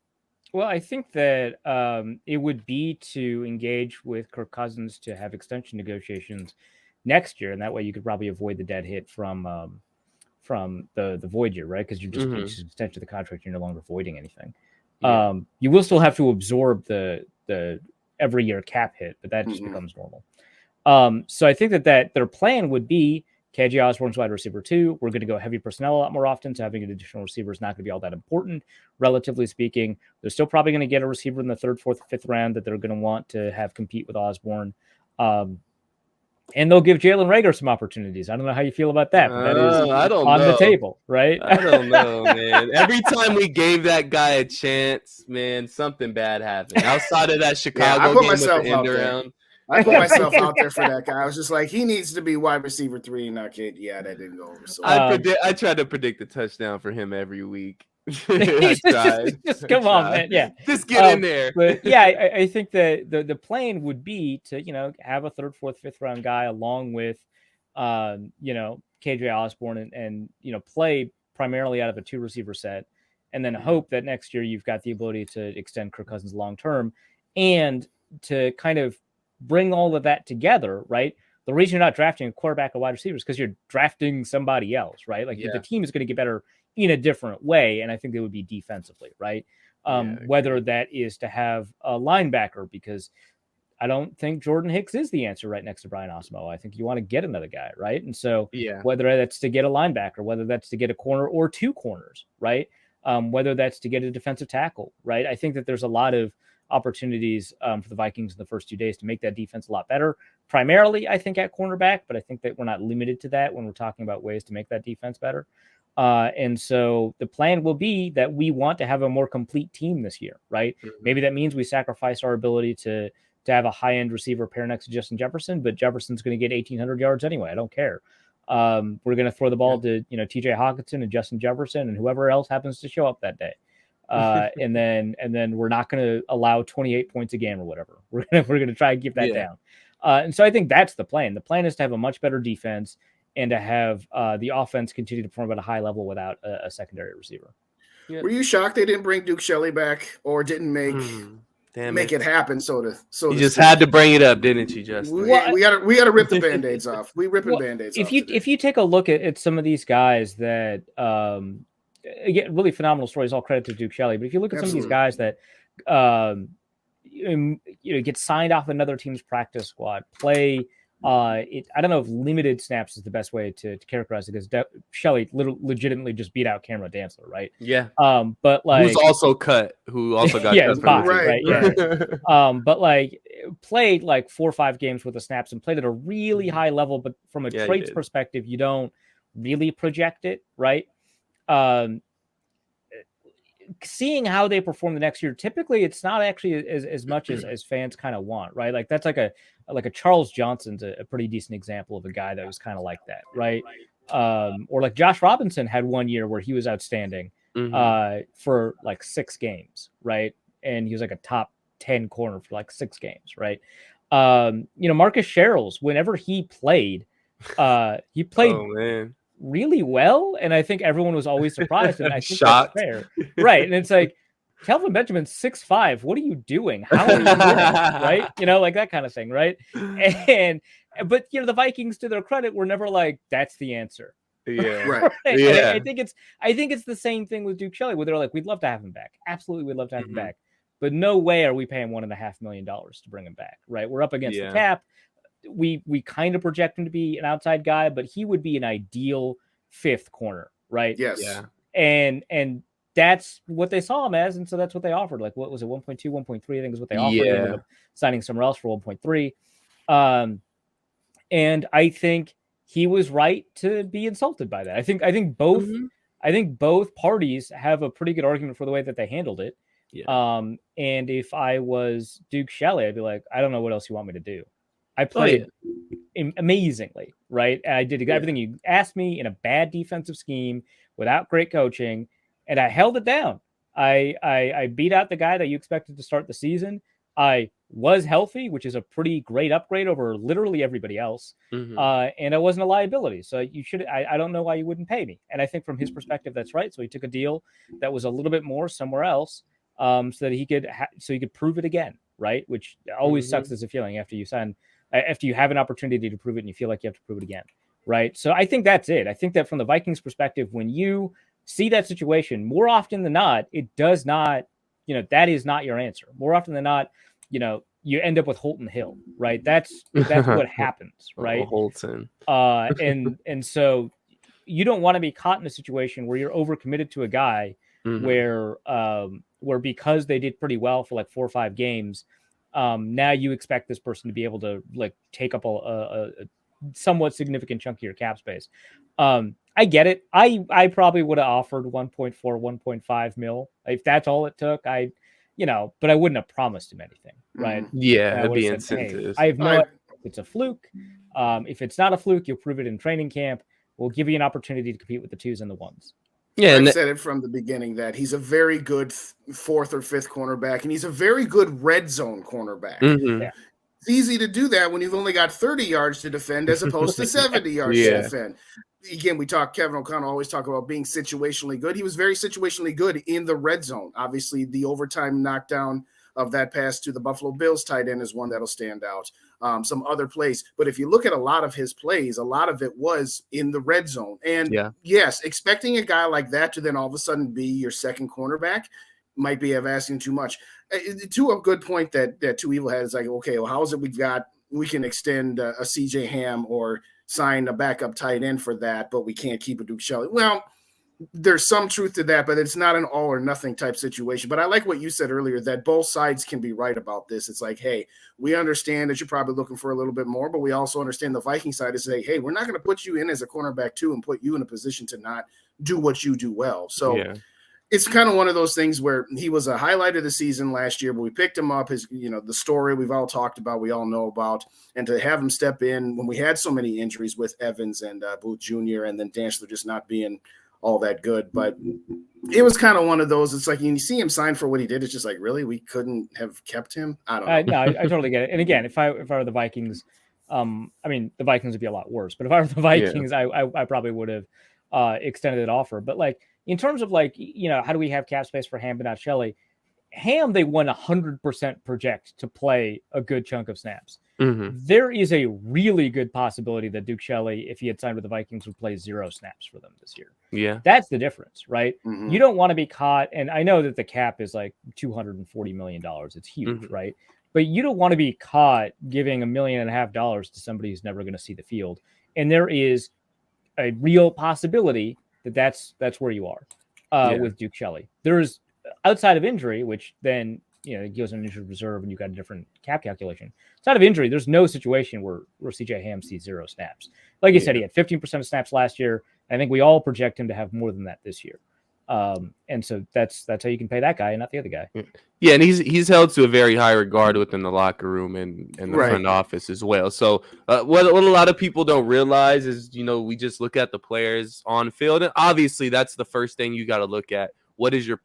Well, I think that it would be to engage with Kirk Cousins to have extension negotiations next year, and that way you could probably avoid the dead hit from the void year, right? Because you're just extension of the contract, you're no longer voiding anything. Yeah. You will still have to absorb the every year cap hit, but that just becomes normal. So I think that their plan would be KJ Osborne's wide receiver 2. We're going to go heavy personnel a lot more often, so having an additional receiver is not going to be all that important, relatively speaking. They're still probably going to get a receiver in the 3rd, 4th, 5th round that they're going to want to have compete with Osborne. And they'll give Jalen Reagor some opportunities. I don't know how you feel about that, but that is the table, right? I don't know, man. Every time we gave that guy a chance, man, something bad happened. Outside of that Chicago game with the end around. I put myself out there for that guy. I was just like, he needs to be wide receiver 3. And that didn't go over. So I try to predict a touchdown for him every week. just come on, man. Yeah, just get in there. But yeah, I think that the plan would be to have a 3rd, 4th, 5th round guy along with KJ Osborne and play primarily out of a 2 receiver set, and then hope that next year you've got the ability to extend Kirk Cousins long term and to kind of bring all of that together, right? The reason you're not drafting a quarterback or wide receiver is because you're drafting somebody else, right? Like the team is going to get better in a different way, and I think it would be defensively, right? Whether that is to have a linebacker, because I don't think Jordan Hicks is the answer right next to Brian Asamoah. I think you want to get another guy, right? And so whether that's to get a linebacker, whether that's to get a corner or 2 corners, right? Whether that's to get a defensive tackle, right? I think that there's a lot of opportunities for the Vikings in the first 2 days to make that defense a lot better. Primarily, I think at cornerback, but I think that we're not limited to that when we're talking about ways to make that defense better. And so the plan will be that we want to have a more complete team this year, right? Maybe that means we sacrifice our ability to have a high-end receiver pair next to Justin Jefferson, but Jefferson's going to get 1,800 yards anyway. I don't care. We're going to throw the ball to TJ Hawkinson and Justin Jefferson and whoever else happens to show up that day. And then we're not going to allow 28 points a game or whatever. We're going to try and keep that down. And so I think that's the plan. The plan is to have a much better defense and to have the offense continue to perform at a high level without a secondary receiver. Were you shocked they didn't bring Duke Shelley back or didn't make it happen? So you just had to bring it up, didn't you, Justin? We got to rip the Band-Aids off. We ripping Band-Aids off. If you take a look at some of these guys that again, really phenomenal stories, all credit to Duke Shelley, but if you look at some of these guys that get signed off another team's practice squad, play I don't know if limited snaps is the best way to characterize it, because Shelley legitimately just beat out Cameron Dantzler, right? Yeah. But like who also got cut from right? Yeah. But like played like 4 or 5 games worth of snaps and played at a really high level, but from a traits perspective, you don't really project it, right? Seeing how they perform the next year, typically it's not actually as much as fans kind of want, right? Like that's like a Charles Johnson's a pretty decent example of a guy that was kind of like that, right? Or like Josh Robinson had 1 year where he was outstanding for like 6 games, right? And he was like a top 10 corner for like 6 games, right? Marcus Sherrills, whenever he played really well, and I think everyone was always surprised, and I think that's fair, right? And it's like Kelvin Benjamin's 6'5". What are you doing? How are you winning? Right? Like that kind of thing, right? But the Vikings, to their credit, were never like, that's the answer. Yeah. Right. Yeah. I think it's the same thing with Duke Shelley, where they're like, we'd love to have him back. Absolutely, we'd love to have him back. But no way are we paying $1.5 million to bring him back, right? We're up against the cap. We kind of project him to be an outside guy, but he would be an ideal fifth corner, right? Yes. Yeah. And that's what they saw him as, and so that's what they offered. Like, what was it, 1.2, 1.3, I think is what they offered. Yeah. They ended up signing somewhere else for 1.3. And I think he was right to be insulted by that. I think both parties have a pretty good argument for the way that they handled it. Yeah. And if I was Duke Shelley, I'd be like, I don't know what else you want me to do. I played amazingly, right? And I did everything you asked me in a bad defensive scheme without great coaching, and I held it down. I beat out the guy that you expected to start the season. I was healthy, which is a pretty great upgrade over literally everybody else. And I wasn't a liability. So I don't know why you wouldn't pay me. And I think from his perspective, that's right. So he took a deal that was a little bit more somewhere else, so that he could prove it again. Right. Which always sucks as a feeling after you have an opportunity to prove it and you feel like you have to prove it again. Right. So I think that's it. I think that from the Vikings perspective, when you see that situation, more often than not, it does not, that is not your answer. More often than not, you end up with Holton Hill, right? That's what happens, right? Holton. And so you don't want to be caught in a situation where you're overcommitted to a guy where because they did pretty well for like 4 or 5 games, now you expect this person to be able to like take up a somewhat significant chunk of your cap space. I get it. I probably would have offered 1.4, 1.5 mil if that's all it took. But I wouldn't have promised him anything, right? Yeah, it'd be incentives. Hey, I have no idea if it's a fluke. If it's not a fluke, you'll prove it in training camp. We'll give you an opportunity to compete with the 2s and the 1s. Yeah, I've said it from the beginning that he's a very good 4th or 5th cornerback, and he's a very good red zone cornerback. Yeah. It's easy to do that when you've only got 30 yards to defend as opposed to 70 yards to defend. Again, Kevin O'Connell always talk about being situationally good. He was very situationally good in the red zone. Obviously, the overtime knockdown of that pass to the Buffalo Bills tight end is one that'll stand out. Some other plays. But if you look at a lot of his plays, a lot of it was in the red zone. And yes, expecting a guy like that to then all of a sudden be your second cornerback might be asking too much. To a good point that Two Evil had is like, okay, well, how is it we can extend a CJ Ham or sign a backup tight end for that, but we can't keep a Duke Shelley? Well, there's some truth to that, but it's not an all or nothing type situation. But I like what you said earlier, that both sides can be right about this. It's like, hey, we understand that you're probably looking for a little bit more, but we also understand the Viking side is say, hey, we're not going to put you in as a cornerback too and put you in a position to not do what you do well. So it's kind of one of those things where he was a highlight of the season last year, but we picked him up. The story we've all talked about, we all know about, and to have him step in when we had so many injuries with Evans and Booth Jr. and then Dantzler just not being all that good. But it was kind of one of those, it's like, you see him sign for what he did. It's just like, really, we couldn't have kept him. I don't know. No, I totally get it. And again, if I were the Vikings, the Vikings would be a lot worse, but if I were the Vikings, I probably would have extended an offer. But like, in terms of like, how do we have cap space for Ham but not Shelley? Ham, they 100% project to play a good chunk of snaps. There is a really good possibility that Duke Shelley, if he had signed with the Vikings, would play 0 snaps for them this year. Yeah. That's the difference, right? You don't want to be caught. And I know that the cap is like $240 million. It's huge, right? But you don't want to be caught giving $1.5 million to somebody who's never going to see the field. And there is a real possibility that's where you are with Duke Shelley. There's outside of injury, which then it goes on injured reserve and you've got a different cap calculation. Outside of injury, there's no situation where CJ Ham sees 0 snaps. Like you said, he had 15% of snaps last year. I think we all project him to have more than that this year. And so that's how you can pay that guy and not the other guy. Yeah, and he's held to a very high regard within the locker room and the front office as well. So what a lot of people don't realize is, we just look at the players on field, and obviously that's the first thing you got to look at. What is your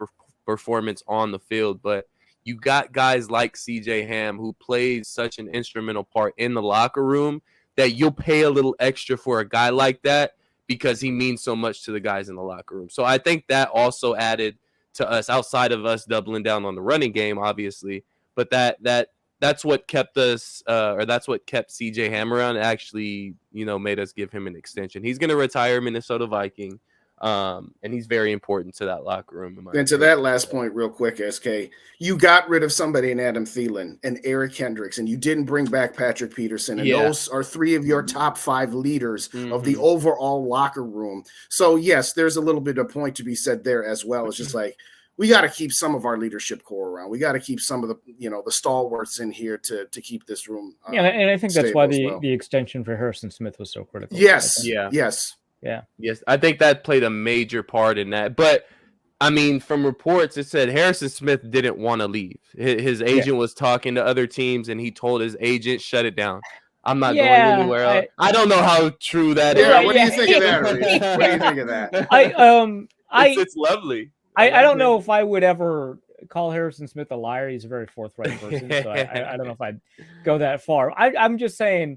performance on the field? But you got guys like CJ Ham who plays such an instrumental part in the locker room that you'll pay a little extra for a guy like that because he means so much to the guys in the locker room. So I think that also added to us outside of us doubling down on the running game, obviously. But that's what kept us, or that's what kept CJ Hammer on. Actually, made us give him an extension. He's going to retire Minnesota Viking, and he's very important to that locker room. And to that last point, real quick, SK, you got rid of somebody in Adam Thielen and Eric Kendricks, and you didn't bring back Patrick Peterson. And those are 3 of your top 5 leaders of the overall locker room. So, yes, there's a little bit of point to be said there as well. It's just like, we got to keep some of our leadership core around. We got to keep some of the, the stalwarts in here to keep this room. And I think that's why the extension for Harrison Smith was so critical. Yes. Yes. I think that played a major part in that. But I mean, from reports, it said Harrison Smith didn't want to leave. His agent was talking to other teams, and he told his agent, "Shut it down. I'm not going anywhere else." I don't know how true that is. What do you think of that, Arif? What do you think of that? It's lovely. I don't know if I would ever call Harrison Smith a liar. He's a very forthright person, so I don't know if I'd go that far. I'm just saying,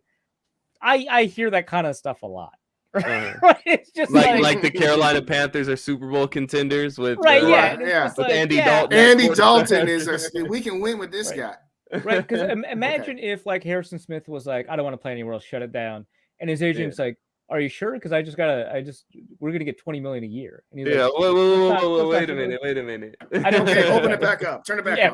I hear that kind of stuff a lot. Right? It's just like the Carolina Panthers are Super Bowl contenders with with Andy Dalton. Andy Dalton we can win with this guy. Right? Because imagine if like Harrison Smith was like, I don't want to play anywhere else, shut it down, and his agent's like, are you sure? Because we're gonna get $20 million a year. And he's like, wait a minute. Open it back up. Turn it back up.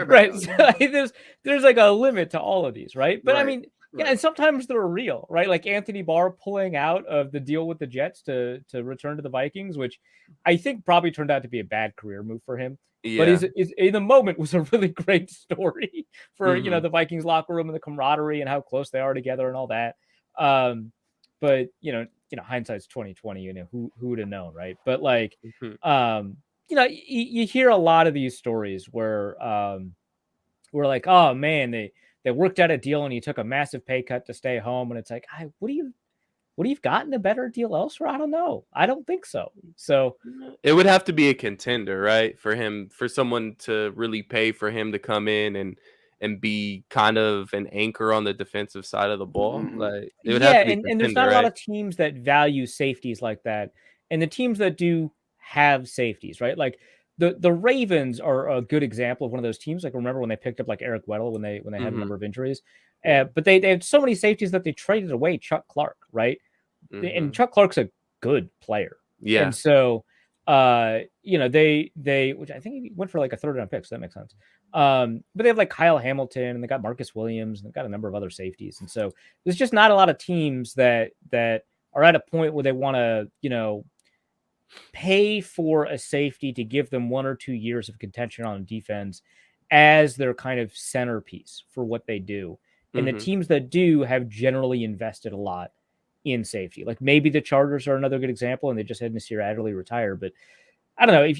Right. So there's like a limit to all of these, right? But I mean, and sometimes they're real, right? Like Anthony Barr pulling out of the deal with the Jets to return to the Vikings, which I think probably turned out to be a bad career move for him. Yeah. But is in the moment was a really great story for the Vikings locker room and the camaraderie and how close they are together and all that. But hindsight's 2020. Who would have known, right? But like, you hear a lot of these stories where we're like, oh man, they worked out a deal and he took a massive pay cut to stay home, and it's like, would he have gotten a better deal elsewhere? I don't know. I don't think so. So it would have to be a contender, right? For someone to really pay for him to come in and be kind of an anchor on the defensive side of the ball. Like it would have to be and there's not a lot of teams that value safeties like that. And the teams that do have safeties, right? Like the Ravens are a good example of one of those teams. Like remember when they picked up like Eric Weddle when they had a number of injuries. But they had so many safeties that they traded away Chuck Clark, right? And Chuck Clark's a good player. Yeah. And so they which I think he went for like a 3rd-round pick, so that makes sense. But they have like Kyle Hamilton and they got Marcus Williams and they've got a number of other safeties. And so there's just not a lot of teams that are at a point where they want to, pay for a safety to give them 1 or 2 years of contention on defense as their kind of centerpiece for what they do. And the teams that do have generally invested a lot in safety. Like maybe the Chargers are another good example, and they just had Nasir Adderley retire. But I don't know I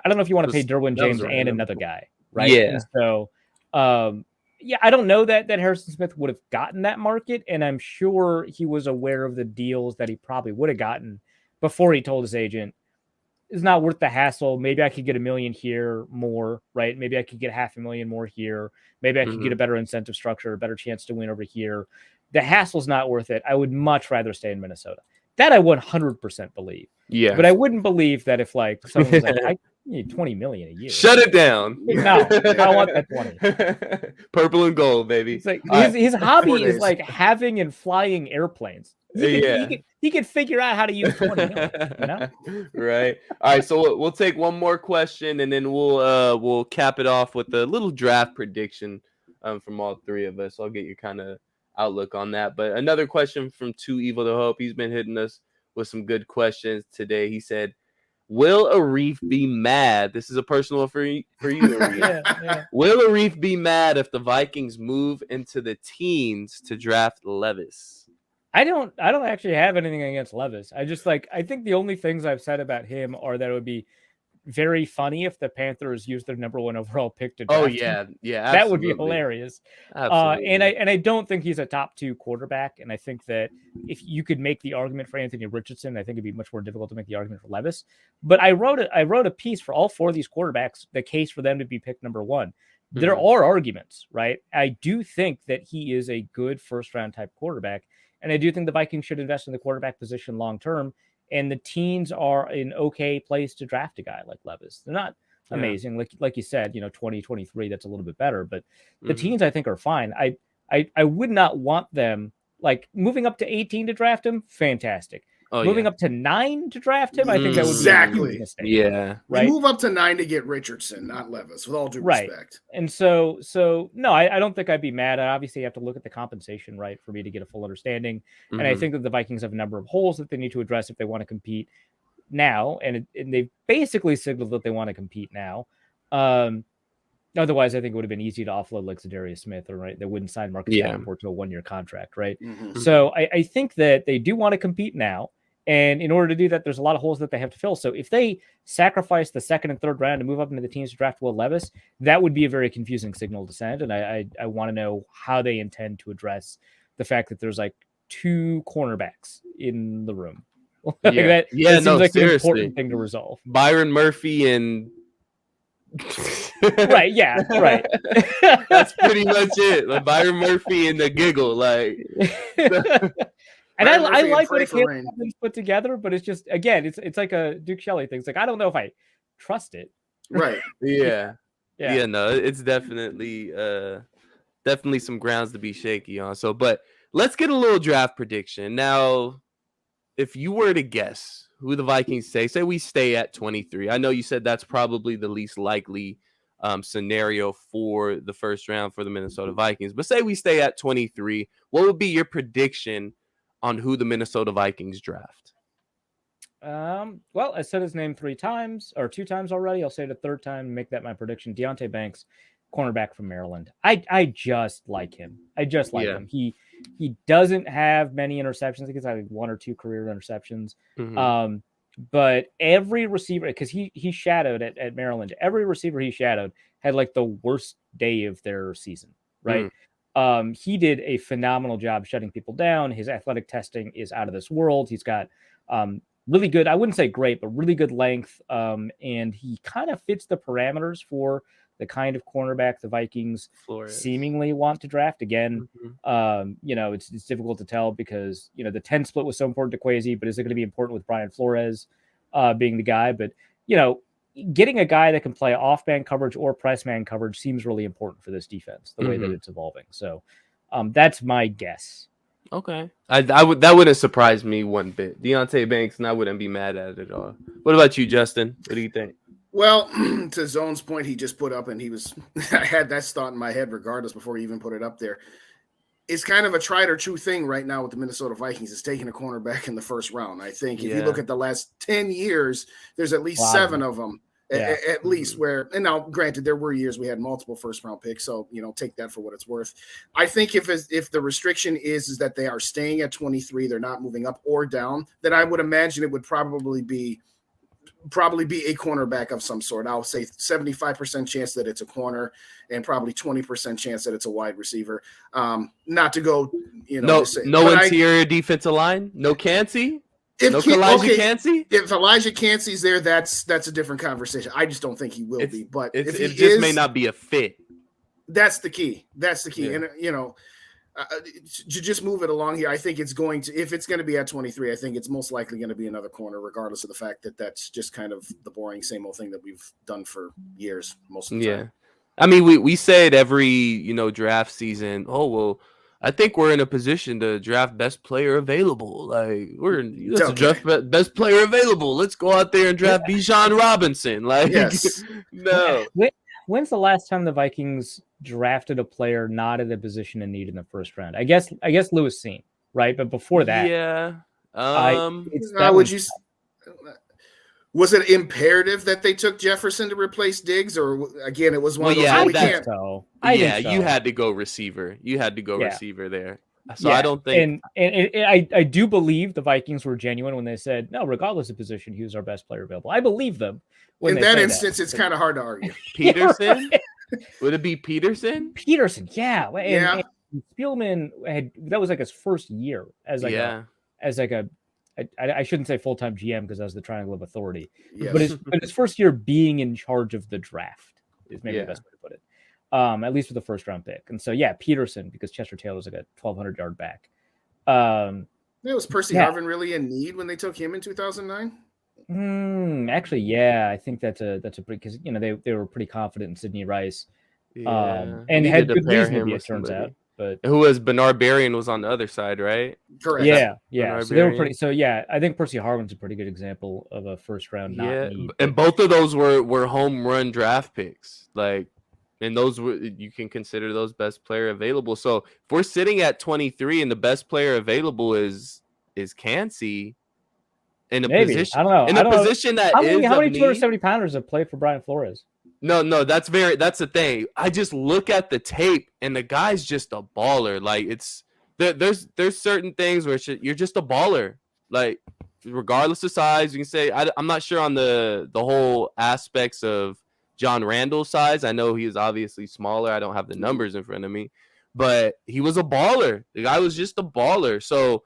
don't know if you want to pay Derwin James and another guy, right? Yeah. And so, I don't know that Harrison Smith would have gotten that market, and I'm sure he was aware of the deals that he probably would have gotten before he told his agent, it's not worth the hassle. Maybe I could get $1 million here more, right? Maybe I could get $500,000 more here. Maybe I could get a better incentive structure, a better chance to win over here. The hassle's not worth it. I would much rather stay in Minnesota. That I 100% believe. Yeah. But I wouldn't believe that if like someone was like, I need $20 million a year. Shut it down. No, I want that 20. Purple and gold, baby. It's like his hobby is like having and flying airplanes. He could figure out how to use 20 million, Right. All right. So we'll take one more question, and then we'll cap it off with a little draft prediction from all 3 of us. So I'll get your kind of outlook on that. But another question from Too Evil to Hope. He's been hitting us with some good questions today. He said, will Arif be mad? This is a personal for you, Arif. Will Arif be mad if the Vikings move into the teens to draft Levis? I don't actually have anything against Levis. I think the only things I've said about him are that it would be very funny if the Panthers used their number 1 overall pick to draft him. Absolutely. That would be hilarious. Absolutely. And I don't think he's a top 2 quarterback. And I think that if you could make the argument for Anthony Richardson, I think it'd be much more difficult to make the argument for Levis. But I wrote a piece for all 4 of these quarterbacks, the case for them to be picked number 1. There are arguments, right? I do think that he is a good first-round type quarterback. And I do think the Vikings should invest in the quarterback position long term. and the teens are an okay place to draft a guy like Levis. They're not amazing, like you said, 2023. That's a little bit better, but the teens I think are fine. I would not want them like moving up to 18 to draft him. Fantastic. Moving up to 9 to draft him, I think that would be a huge mistake. Yeah, right. You move up to 9 to get Richardson, not Levis, with all due respect. And so no, I don't think I'd be mad. I obviously have to look at the compensation, right, for me to get a full understanding. And I think that the Vikings have a number of holes that they need to address if they want to compete now, and they've basically signaled that they want to compete now. Otherwise, I think it would have been easy to offload like Zadarius Smith, or right, they wouldn't sign Marcus Davenport to a 1-year contract, right? So I think that they do want to compete now. And in order to do that, there's a lot of holes that they have to fill. So if they sacrifice the 2nd and 3rd round to move up into the teams to draft Will Levis, that would be a very confusing signal to send. And I want to know how they intend to address the fact that there's like 2 cornerbacks in the room. That seems like seriously. An important thing to resolve. Byron Murphy and right, that's pretty much it. Like Byron Murphy and the giggle, like. And I like what Caleb's put together, but it's just, again, it's like a Duke Shelley thing. It's like, I don't know if I trust it. Right. Yeah. No, it's definitely some grounds to be shaky on. So, but let's get a little draft prediction. Now, if you were to guess who the Vikings say we stay at 23. I know you said that's probably the least likely scenario for the first round for the Minnesota Vikings, but say we stay at 23, what would be your prediction on who the Minnesota Vikings draft? Well, I said his name 2 times already. I'll say it a 3rd time and make that my prediction. Deontay Banks, cornerback from Maryland. I just like him. Him. He doesn't have many interceptions. I think it's like 1 or 2 career interceptions. But every receiver, because he shadowed at Maryland, every receiver he shadowed had like the worst day of their season, right? He did a phenomenal job shutting people down. His athletic testing is out of this world. He's got really good, I wouldn't say great, but really good length. And he kind of fits the parameters for the kind of cornerback the Vikings seemingly want to draft. Again, it's difficult to tell because, the 10 split was so important to Kwesi, but is it going to be important with Brian Flores being the guy? But, getting a guy that can play off-man coverage or press-man coverage seems really important for this defense, the way that it's evolving. So that's my guess. Okay. That wouldn't surprise me one bit. Deontay Banks, and I wouldn't be mad at it at all. What about you, Justin? What do you think? Well, to Zone's point, he just put up, and I had that thought in my head regardless before he even put it up there. It's kind of a tried or true thing right now with the Minnesota Vikings is taking a cornerback in the first round. I think if you look at the last 10 years, there's at least 7 of them at least where, and now granted, there were years we had multiple first round picks. So, take that for what it's worth. I think if the restriction is that they are staying at 23, they're not moving up or down, then I would imagine it would probably be a cornerback of some sort. I'll say 75% chance that it's a corner and probably 20% chance that it's a wide receiver. Not to go, no interior defensive line, no Cansey. If Elijah Cansey's there, that's a different conversation. I just don't think he will be. But if it just may not be a fit. That's the key. Yeah. And to just move it along here, I think if it's going to be at 23, I think it's most likely going to be another corner, regardless of the fact that that's just kind of the boring same old thing that we've done for years most of the time. I mean, we said every draft season, I think we're in a position to draft best player available. Like draft best player available. Let's go out there and draft Bijan Robinson. Like, yes. No. When's the last time the Vikings drafted a player not at a position in need in the first round? I guess Lewis Seen, right? But before that, was it imperative that they took Jefferson to replace Diggs, or again, it was one of those? You had to go receiver. You had to go receiver there. So I don't think, and I do believe the Vikings were genuine when they said no, regardless of position, he was our best player available. I believe them. In that instance, it's kind of hard to argue. Peterson? Would it be Peterson? Peterson, yeah. And Spielman that was like his first year as I shouldn't say full-time GM because that was the triangle of authority. Yes. But his first year being in charge of the draft is maybe the best way to put it. At least with the first round pick. And so Peterson, because Chester Taylor's like a 1,200-yard back. Was Percy Harvin really in need when they took him in 2009? Actually, yeah, I think that's a pretty, because they were pretty confident in Sidney Rice, and had good reason to be, it turns out. But who was Bernard Berrien was on the other side, right? Correct. Yeah. Bernard so Berrien. They were pretty. So yeah, I think Percy Harvin's a pretty good example of a first round not need. And both of those were home run draft picks, like, and those were, you can consider those best player available. So if we're sitting at 23 and the best player available is Kancey in a position, I don't know, in a position that how many 270 pounders have played for Brian Flores? No, that's the thing. I just look at the tape and the guy's just a baller. Like, it's there's certain things where you're just a baller. Like, regardless of size, you can say I'm not sure on the whole aspects of John Randall's size. I know he is obviously smaller. I don't have the numbers in front of me, but he was a baller. The guy was just a baller. So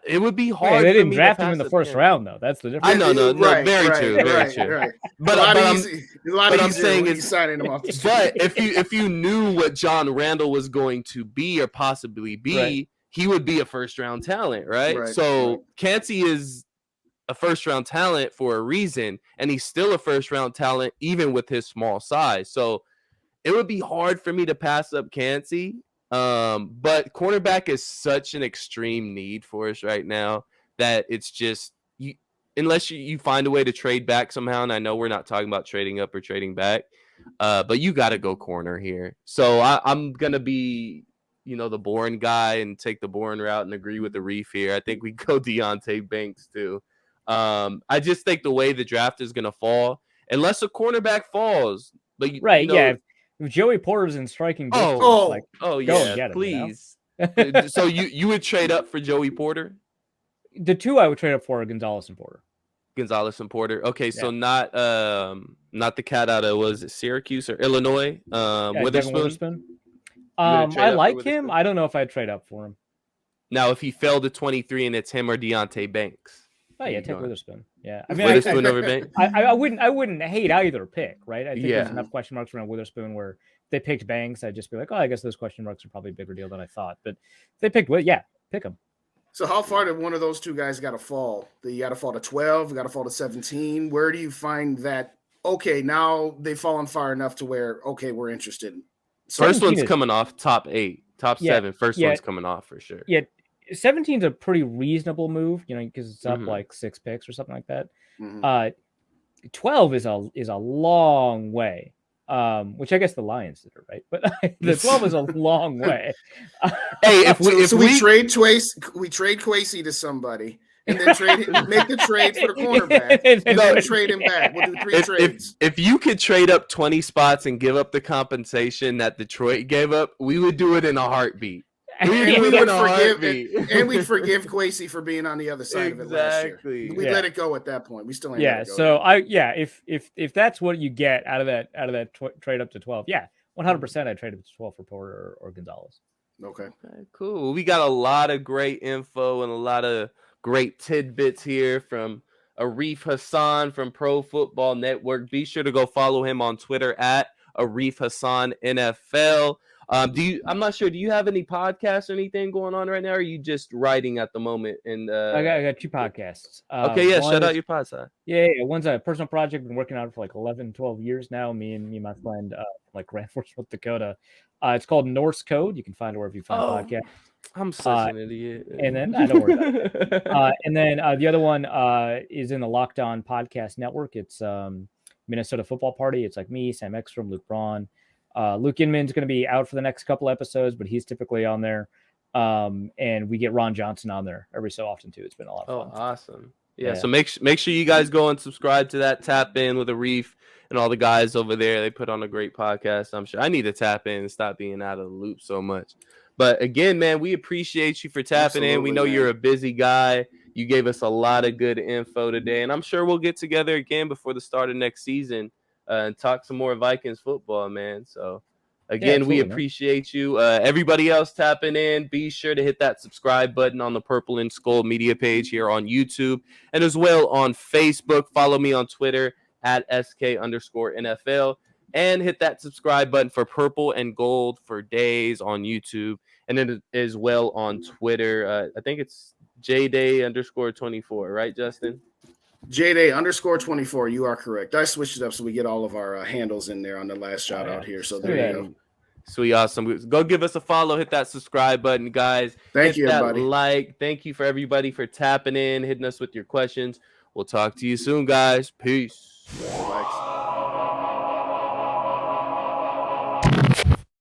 it would be hard. They didn't draft him in the first round, though. That's the difference. I know, no, very true. Right. But I'm saying is signing him off the street. But if you knew what John Randall was going to be or possibly be, he would be a first round talent, right? So Kancey is a first round talent for a reason, and he's still a first round talent even with his small size. So it would be hard for me to pass up Kancey. But cornerback is such an extreme need for us right now that it's just, unless you find a way to trade back somehow, and I know we're not talking about trading up or trading back, but you got to go corner here. So I'm going to be, the boring guy and take the boring route and agree with the Reef here. I think we go Deonte Banks too. I just think the way the draft is going to fall, unless a cornerback falls. But yeah. If Joey Porter's in striking distance, please. So you would trade up for Joey Porter? The two I would trade up for are Gonzalez and Porter. Okay, so not the cat out of, was it Syracuse or Illinois? Witherspoon. I like him. I don't know if I'd trade up for him. Now, if he fell to 23 and it's him or Deonte Banks. Oh yeah, take Witherspoon. Yeah, I mean, Witherspoon over Banks. I wouldn't hate either pick, right? I think there's enough question marks around Witherspoon where if they picked Banks, I'd just be like, I guess those question marks are probably a bigger deal than I thought. But if they picked, pick him. So how far did one of those two guys got to fall? You got to fall to 12. You got to fall to 17. Where do you find that? Okay, now they've fallen far enough to where we're interested. First one's coming off top 8, top 7. First one's coming off for sure. Yeah. 17 is a pretty reasonable move, because it's up like 6 picks or something like that. 12 is a long way, which I guess the Lions did it right, but the 12 is a long way. Hey, if we trade Kwesi to somebody and then make the trade for the cornerback, and then trade him back. We'll do 3 trades. If you could trade up 20 spots and give up the compensation that Detroit gave up, we would do it in a heartbeat. We'd forgive Kwesi for being on the other side of it last year. We'd let it go at that point. We still ain't let it go. So if that's what you get out of that trade up to 12, 100% I'd trade up to 12 for Porter or Gonzalez. Okay, cool. We got a lot of great info and a lot of great tidbits here from Arif Hasan from Pro Football Network. Be sure to go follow him on Twitter at Arif Hasan NFL. I'm not sure. Do you have any podcasts or anything going on right now? Or are you just writing at the moment? And I got 2 podcasts. Shout out your podcast. Yeah. One's a personal project. Been working on it for like 11, 12 years now. Me and my friend, like Grand Forks, North Dakota. It's called Norse Code. You can find it wherever you find podcasts. I'm such an idiot. And then I don't worry about it. And then the other one is in the Locked On Podcast Network. It's Minnesota Football Party. It's like me, Sam Ekstrom, Luke Braun. Luke Inman's going to be out for the next couple episodes, but he's typically on there. And we get Ron Johnson on there every so often too. It's been a lot of fun. Oh, awesome. Yeah. So make sure you guys go and subscribe to that. Tap in with Arif and all the guys over there. They put on a great podcast. I'm sure I need to tap in and stop being out of the loop so much. But again, man, we appreciate you for tapping in. We know you're a busy guy. You gave us a lot of good info today, and I'm sure we'll get together again before the start of next season and talk some more Vikings football, man. So again, we appreciate you. Everybody else tapping in, be sure to hit that subscribe button on the Purple and Skull media page here on YouTube and as well on Facebook. Follow me on Twitter at SK_NFL and hit that subscribe button for Purple and Gold for Days on YouTube and then as well on Twitter. I think it's JDay_24, right, Justin? JDay_24. You are correct. I switched it up so we get all of our handles in there on the last shout out here. So there you go. Sweet, awesome. Go give us a follow. Hit that subscribe button, guys. Thank you, everybody. Like. Thank you for everybody for tapping in, hitting us with your questions. We'll talk to you soon, guys. Peace.